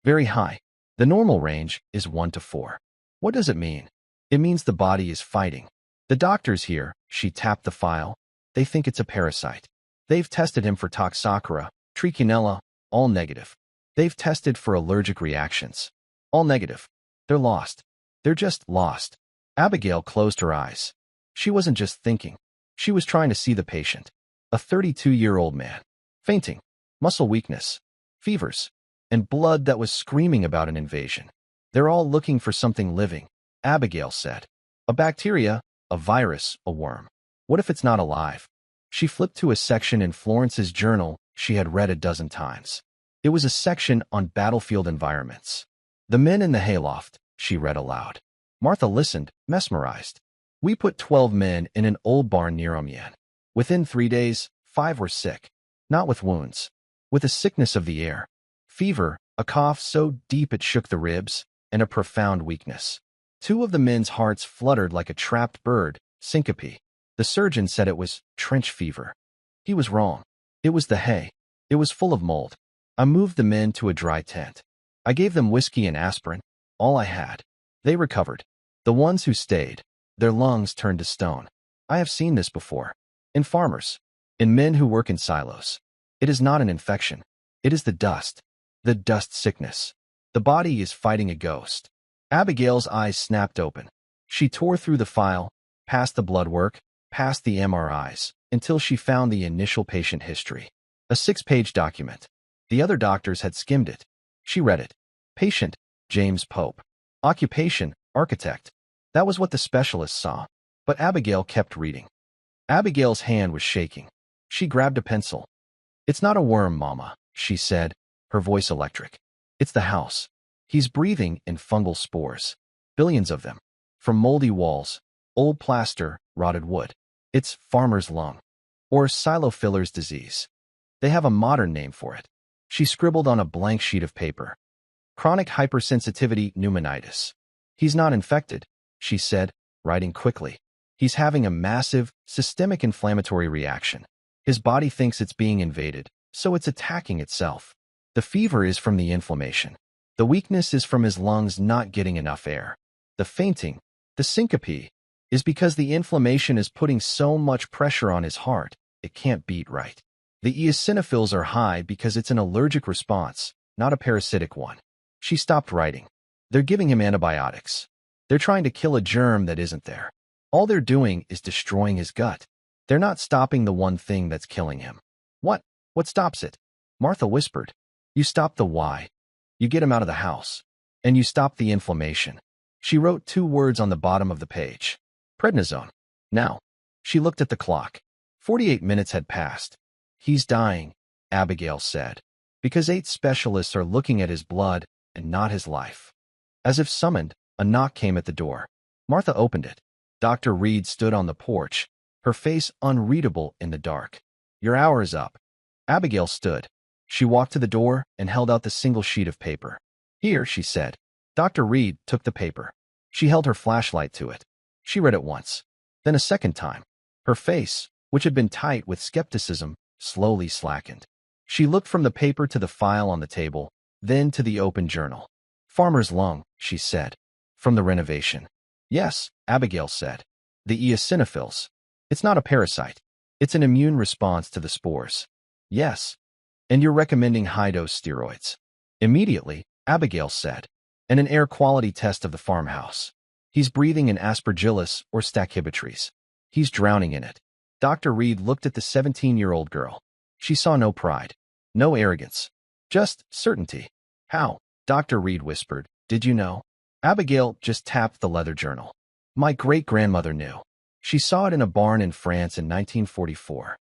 Very high. The normal range is 1 to 4. What does it mean? It means the body is fighting. The doctors here, she tapped the file, they think it's a parasite. They've tested him for Toxocora, Trichinella, all negative. They've tested for allergic reactions. All negative. They're lost. They're just lost. Abigail closed her eyes. She wasn't just thinking. She was trying to see the patient. A 32-year-old man. Fainting. Muscle weakness. Fevers. And blood that was screaming about an invasion. They're all looking for something living, Abigail said. A bacteria, a virus, a worm. What if it's not alive? She flipped to a section in Florence's journal she had read a dozen times. It was a section on battlefield environments. The men in the hayloft, she read aloud. Martha listened, mesmerized. We put 12 men in an old barn near Amiens. Within 3 days, 5 were sick. Not with wounds. With a sickness of the air. Fever, a cough so deep it shook the ribs, and a profound weakness. 2 of the men's hearts fluttered like a trapped bird, syncope. The surgeon said it was trench fever. He was wrong. It was the hay. It was full of mold. I moved the men to a dry tent. I gave them whiskey and aspirin, all I had. They recovered. The ones who stayed, their lungs turned to stone. I have seen this before. In farmers. In men who work in silos. It is not an infection. It is the dust. The dust sickness. The body is fighting a ghost. Abigail's eyes snapped open. She tore through the file, past the blood work, past the MRIs, until she found the initial patient history. A 6-page document. The other doctors had skimmed it. She read it. Patient, James Pope. Occupation, architect. That was what the specialist saw. But Abigail kept reading. Abigail's hand was shaking. She grabbed a pencil. It's not a worm, Mama, she said, her voice electric. It's the house. He's breathing in fungal spores. Billions of them. From moldy walls, old plaster, rotted wood. It's farmer's lung. Or silofiller's disease. They have a modern name for it. She scribbled on a blank sheet of paper. Chronic hypersensitivity pneumonitis. He's not infected, she said, writing quickly. He's having a massive, systemic inflammatory reaction. His body thinks it's being invaded, so it's attacking itself. The fever is from the inflammation. The weakness is from his lungs not getting enough air. The fainting, the syncope, is because the inflammation is putting so much pressure on his heart, it can't beat right. The eosinophils are high because it's an allergic response, not a parasitic one. She stopped writing. They're giving him antibiotics. They're trying to kill a germ that isn't there. All they're doing is destroying his gut. They're not stopping the one thing that's killing him. What? What stops it? Martha whispered. You stop the why. You get him out of the house. And you stop the inflammation. She wrote 2 words on the bottom of the page. Prednisone. Now. She looked at the clock. 48 minutes had passed. He's dying, Abigail said, because 8 specialists are looking at his blood and not his life. As if summoned, a knock came at the door. Martha opened it. Dr. Reed stood on the porch, her face unreadable in the dark. Your hour is up. Abigail stood. She walked to the door and held out the single sheet of paper. Here, she said. Dr. Reed took the paper. She held her flashlight to it. She read it once, then a second time. Her face, which had been tight with skepticism, slowly slackened. She looked from the paper to the file on the table, then to the open journal. Farmer's lung, she said. From the renovation. Yes, Abigail said. The eosinophils. It's not a parasite. It's an immune response to the spores. Yes. And you're recommending high-dose steroids. Immediately, Abigail said. And an air quality test of the farmhouse. He's breathing in aspergillus or stachybotrys. He's drowning in it. Dr. Reed looked at the 17-year-old girl. She saw no pride, no arrogance, just certainty. How? Dr. Reed whispered. Did you know? Abigail just tapped the leather journal. My great-grandmother knew. She saw it in a barn in France in 1944.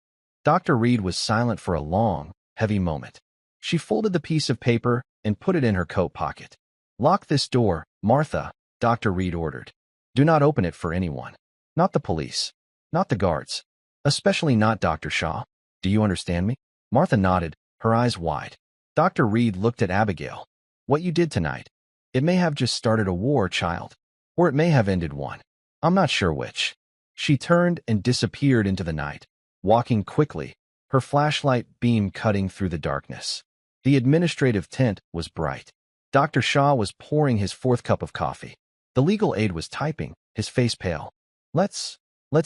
Dr. Reed was silent for a long, heavy moment. She folded the piece of paper and put it in her coat pocket. Lock this door, Martha, Dr. Reed ordered. Do not open it for anyone. Not the police. Not the guards. Especially not Dr. Shaw. Do you understand me? Martha nodded, her eyes wide. Dr. Reed looked at Abigail. What you did tonight. It may have just started a war, child. Or it may have ended one. I'm not sure which. She turned and disappeared into the night, walking quickly, her flashlight beam cutting through the darkness. The administrative tent was bright. Dr. Shaw was pouring his 4th cup of coffee. The legal aide was typing, his face pale. Let's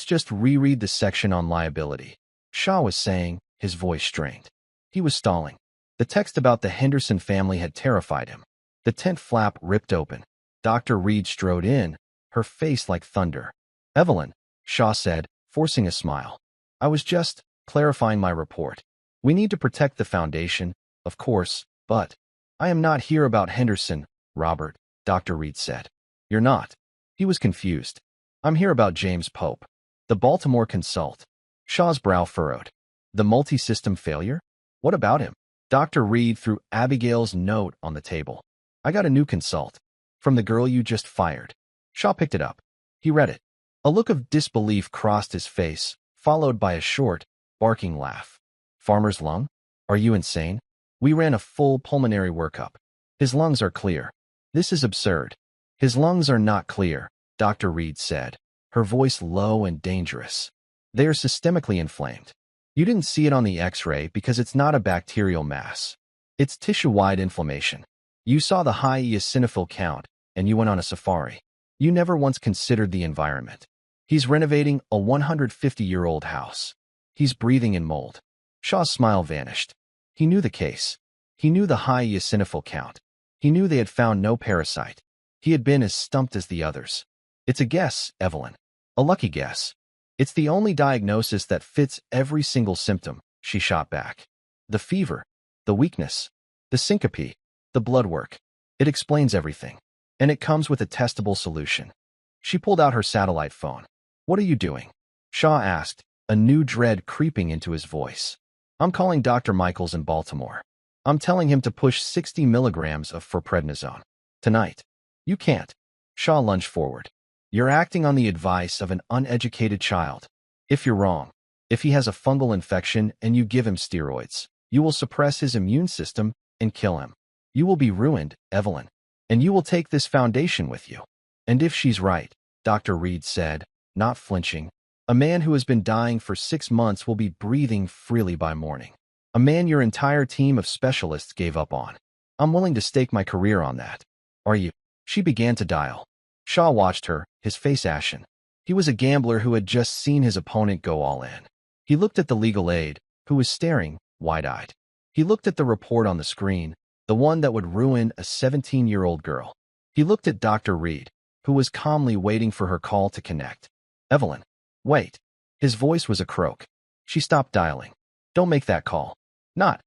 just reread the section on liability. Shaw was saying, his voice strained. He was stalling. The text about the Henderson family had terrified him. The tent flap ripped open. Dr. Reed strode in, her face like thunder. Evelyn, Shaw said, forcing a smile. I was just clarifying my report. We need to protect the foundation, of course, but I am not here about Henderson, Robert, Dr. Reed said. You're not. He was confused. I'm here about James Pope. The Baltimore Consult. Shaw's brow furrowed. The multi-system failure? What about him? Dr. Reed threw Abigail's note on the table. I got a new consult. From the girl you just fired. Shaw picked it up. He read it. A look of disbelief crossed his face, followed by a short, barking laugh. Farmer's lung? Are you insane? We ran a full pulmonary workup. His lungs are clear. This is absurd. His lungs are not clear, Dr. Reed said, her voice low and dangerous. They are systemically inflamed. You didn't see it on the X-ray because it's not a bacterial mass. It's tissue-wide inflammation. You saw the high eosinophil count, and you went on a safari. You never once considered the environment. He's renovating a 150-year-old house. He's breathing in mold. Shaw's smile vanished. He knew the case. He knew the high eosinophil count. He knew they had found no parasite. He had been as stumped as the others. It's a guess, Evelyn. A lucky guess. It's the only diagnosis that fits every single symptom, she shot back. The fever, the weakness, the syncope, the blood work. It explains everything. And it comes with a testable solution. She pulled out her satellite phone. What are you doing? Shaw asked, a new dread creeping into his voice. I'm calling Dr. Michaels in Baltimore. I'm telling him to push 60 milligrams of prednisone. Tonight. You can't. Shaw lunged forward. You're acting on the advice of an uneducated child. If you're wrong, if he has a fungal infection and you give him steroids, you will suppress his immune system and kill him. You will be ruined, Evelyn. And you will take this foundation with you. And if she's right, Dr. Reed said, not flinching, a man who has been dying for 6 months will be breathing freely by morning. A man your entire team of specialists gave up on. I'm willing to stake my career on that. Are you? She began to dial. Shaw watched her, his face ashen. He was a gambler who had just seen his opponent go all in. He looked at the legal aide, who was staring, wide-eyed. He looked at the report on the screen, the one that would ruin a 17-year-old girl. He looked at Dr. Reed, who was calmly waiting for her call to connect. Evelyn. Wait. His voice was a croak. She stopped dialing. Don't make that call. Not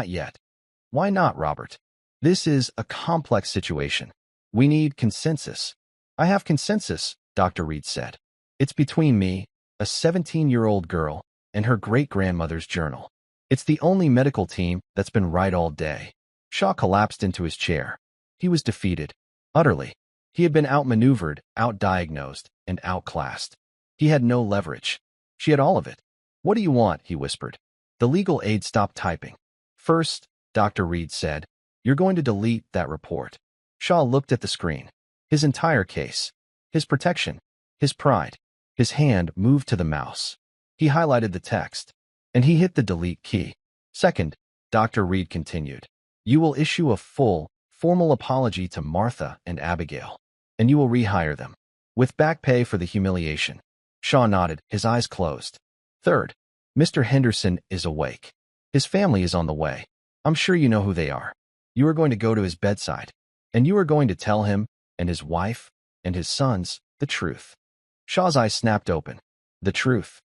yet. Why not, Robert? This is a complex situation. We need consensus. I have consensus, Dr. Reed said. It's between me, a 17-year-old girl, and her great-grandmother's journal. It's the only medical team that's been right all day. Shaw collapsed into his chair. He was defeated. Utterly. He had been outmaneuvered, outdiagnosed, and outclassed. He had no leverage. She had all of it. What do you want? He whispered. The legal aide stopped typing. First, Dr. Reed said, you're going to delete that report. Shaw looked at the screen. His entire case. His protection. His pride. His hand moved to the mouse. He highlighted the text. And he hit the delete key. Second, Dr. Reed continued. You will issue a full, formal apology to Martha and Abigail. And you will rehire them. With back pay for the humiliation. Shaw nodded, his eyes closed. Third, Mr. Henderson is awake. His family is on the way. I'm sure you know who they are. You are going to go to his bedside. And you are going to tell him, and his wife, and his sons, the truth. Shaw's eyes snapped open. The truth.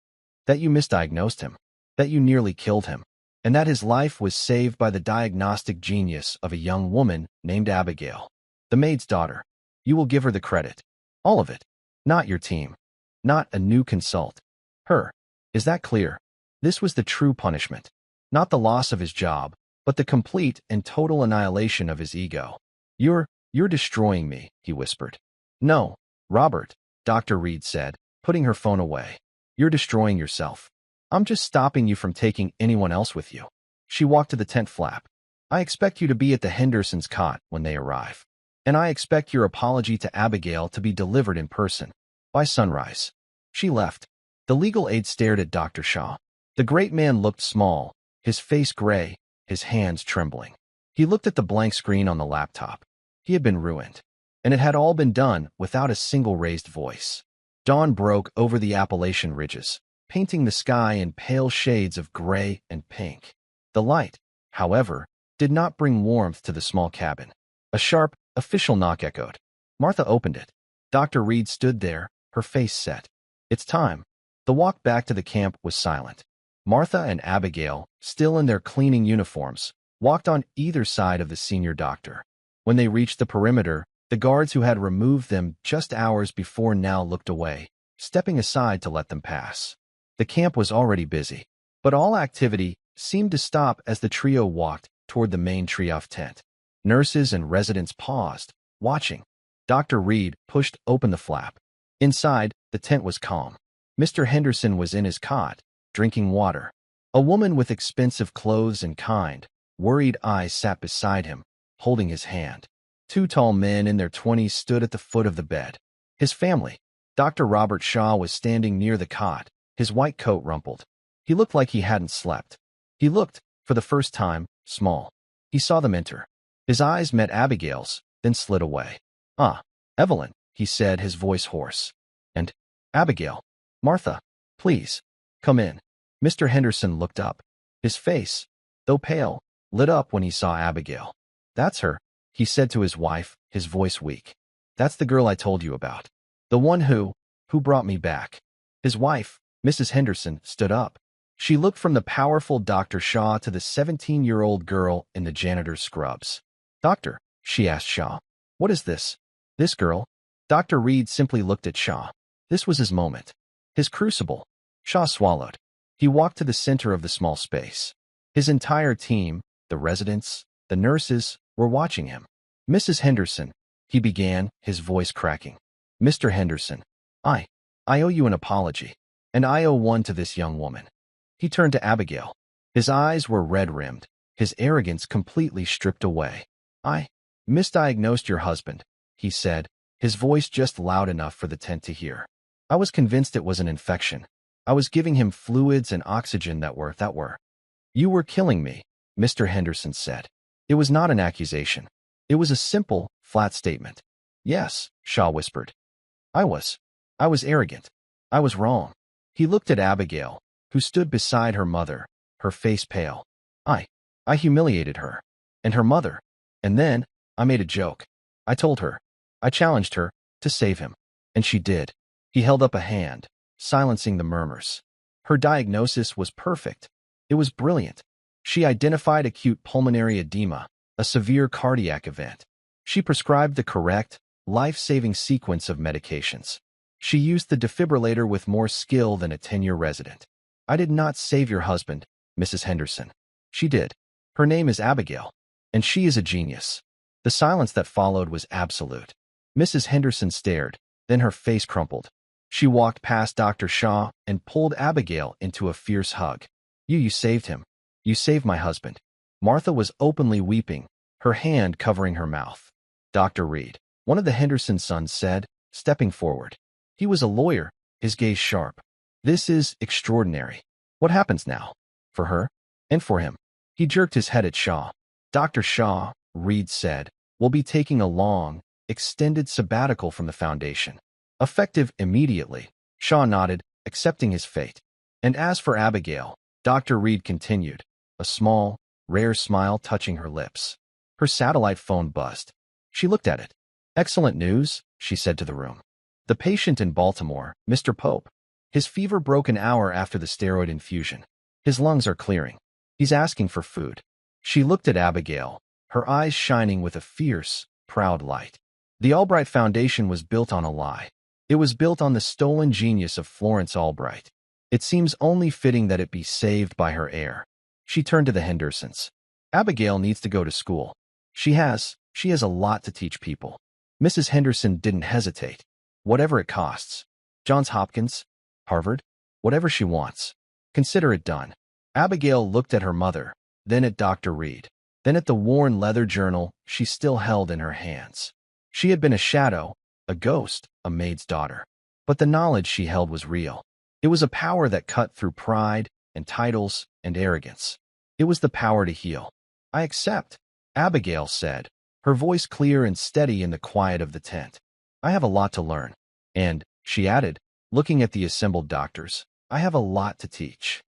That you misdiagnosed him. That you nearly killed him. And that his life was saved by the diagnostic genius of a young woman named Abigail. The maid's daughter. You will give her the credit. All of it. Not your team. Not a new consult. Her. Is that clear? This was the true punishment. Not the loss of his job, but the complete and total annihilation of his ego. You're destroying me, he whispered. No, Robert, Dr. Reed said, putting her phone away. You're destroying yourself. I'm just stopping you from taking anyone else with you. She walked to the tent flap. I expect you to be at the Hendersons' cot when they arrive. And I expect your apology to Abigail to be delivered in person. By sunrise. She left. The legal aide stared at Dr. Shaw. The great man looked small, his face gray, his hands trembling. He looked at the blank screen on the laptop. He had been ruined. And it had all been done without a single raised voice. Dawn broke over the Appalachian ridges, painting the sky in pale shades of gray and pink. The light, however, did not bring warmth to the small cabin. A sharp, official knock echoed. Martha opened it. Dr. Reed stood there, her face set. It's time. The walk back to the camp was silent. Martha and Abigail, still in their cleaning uniforms, walked on either side of the senior doctor. When they reached the perimeter, the guards who had removed them just hours before now looked away, stepping aside to let them pass. The camp was already busy, but all activity seemed to stop as the trio walked toward the main tree-off tent. Nurses and residents paused, watching. Dr. Reed pushed open the flap. Inside, the tent was calm. Mr. Henderson was in his cot, drinking water. A woman with expensive clothes and kind, worried eyes sat beside him, holding his hand. 2 tall men in their 20s stood at the foot of the bed. His family. Dr. Robert Shaw was standing near the cot, his white coat rumpled. He looked like he hadn't slept. He looked, for the first time, small. He saw them enter. His eyes met Abigail's, then slid away. "Ah, Evelyn," he said, his voice hoarse. "And Abigail. Martha, please, come in." Mr. Henderson looked up. His face, though pale, lit up when he saw Abigail. "That's her," he said to his wife, his voice weak. "That's the girl I told you about. The one who brought me back." His wife, Mrs. Henderson, stood up. She looked from the powerful Dr. Shaw to the 17-year-old girl in the janitor's scrubs. "Doctor," she asked Shaw, "what is this? This girl?" Dr. Reed simply looked at Shaw. This was his moment. His crucible. Shaw swallowed. He walked to the center of the small space. His entire team, the residents, the nurses, were watching him. "Mrs. Henderson," he began, his voice cracking. "Mr. Henderson, I owe you an apology, and I owe one to this young woman." He turned to Abigail. His eyes were red-rimmed, his arrogance completely stripped away. "I misdiagnosed your husband," he said, his voice just loud enough for the tent to hear. "I was convinced it was an infection. I was giving him fluids and oxygen that were. You were killing me," Mr. Henderson said. It was not an accusation. It was a simple, flat statement. "Yes," Shaw whispered. I was arrogant. I was wrong." He looked at Abigail, who stood beside her mother, her face pale. I humiliated her. And her mother. And then, I made a joke. I told her. I challenged her to save him. And she did." He held up a hand, silencing the murmurs. "Her diagnosis was perfect. It was brilliant. She identified acute pulmonary edema, a severe cardiac event. She prescribed the correct, life-saving sequence of medications. She used the defibrillator with more skill than a 10-year resident. I did not save your husband, Mrs. Henderson. She did. Her name is Abigail, and she is a genius." The silence that followed was absolute. Mrs. Henderson stared, then her face crumpled. She walked past Dr. Shaw and pulled Abigail into a fierce hug. You saved him. You saved my husband." Martha was openly weeping, her hand covering her mouth. "Dr. Reed," one of the Henderson sons said, stepping forward. He was a lawyer, his gaze sharp. "This is extraordinary. What happens now? For her? And for him?" He jerked his head at Shaw. "Dr. Shaw," Reed said, "will be taking a long, extended sabbatical from the Foundation. Effective immediately." Shaw nodded, accepting his fate. "And as for Abigail," Dr. Reed continued, a small, rare smile touching her lips. Her satellite phone buzzed. She looked at it. "Excellent news," she said to the room. "The patient in Baltimore, Mr. Pope. His fever broke an hour after the steroid infusion. His lungs are clearing. He's asking for food." She looked at Abigail, her eyes shining with a fierce, proud light. The Albright Foundation was built on a lie. It was built on the stolen genius of Florence Albright. It seems only fitting that it be saved by her heir. She turned to the Hendersons. "Abigail needs to go to school. She has a lot to teach people." Mrs. Henderson didn't hesitate. "Whatever it costs. Johns Hopkins, Harvard, whatever she wants. Consider it done." Abigail looked at her mother, then at Dr. Reed, then at the worn leather journal she still held in her hands. She had been a shadow, a ghost, a maid's daughter. But the knowledge she held was real. It was a power that cut through pride and titles and arrogance. It was the power to heal. "I accept," Abigail said, her voice clear and steady in the quiet of the tent. "I have a lot to learn. And," she added, looking at the assembled doctors, "I have a lot to teach."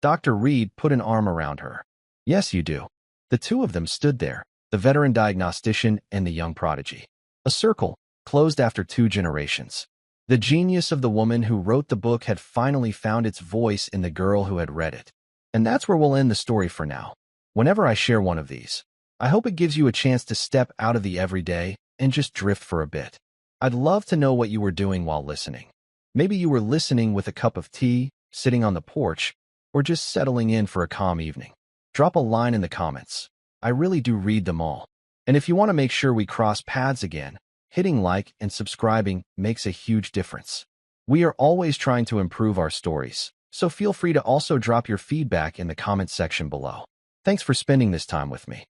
Dr. Reed put an arm around her. "Yes, you do." The two of them stood there, the veteran diagnostician and the young prodigy. A circle, closed after 2 generations. The genius of the woman who wrote the book had finally found its voice in the girl who had read it. And that's where we'll end the story for now. Whenever I share one of these, I hope it gives you a chance to step out of the everyday and just drift for a bit. I'd love to know what you were doing while listening. Maybe you were listening with a cup of tea, sitting on the porch, or just settling in for a calm evening. Drop a line in the comments. I really do read them all. And if you want to make sure we cross paths again, hitting like and subscribing makes a huge difference. We are always trying to improve our stories, so feel free to also drop your feedback in the comment section below. Thanks for spending this time with me.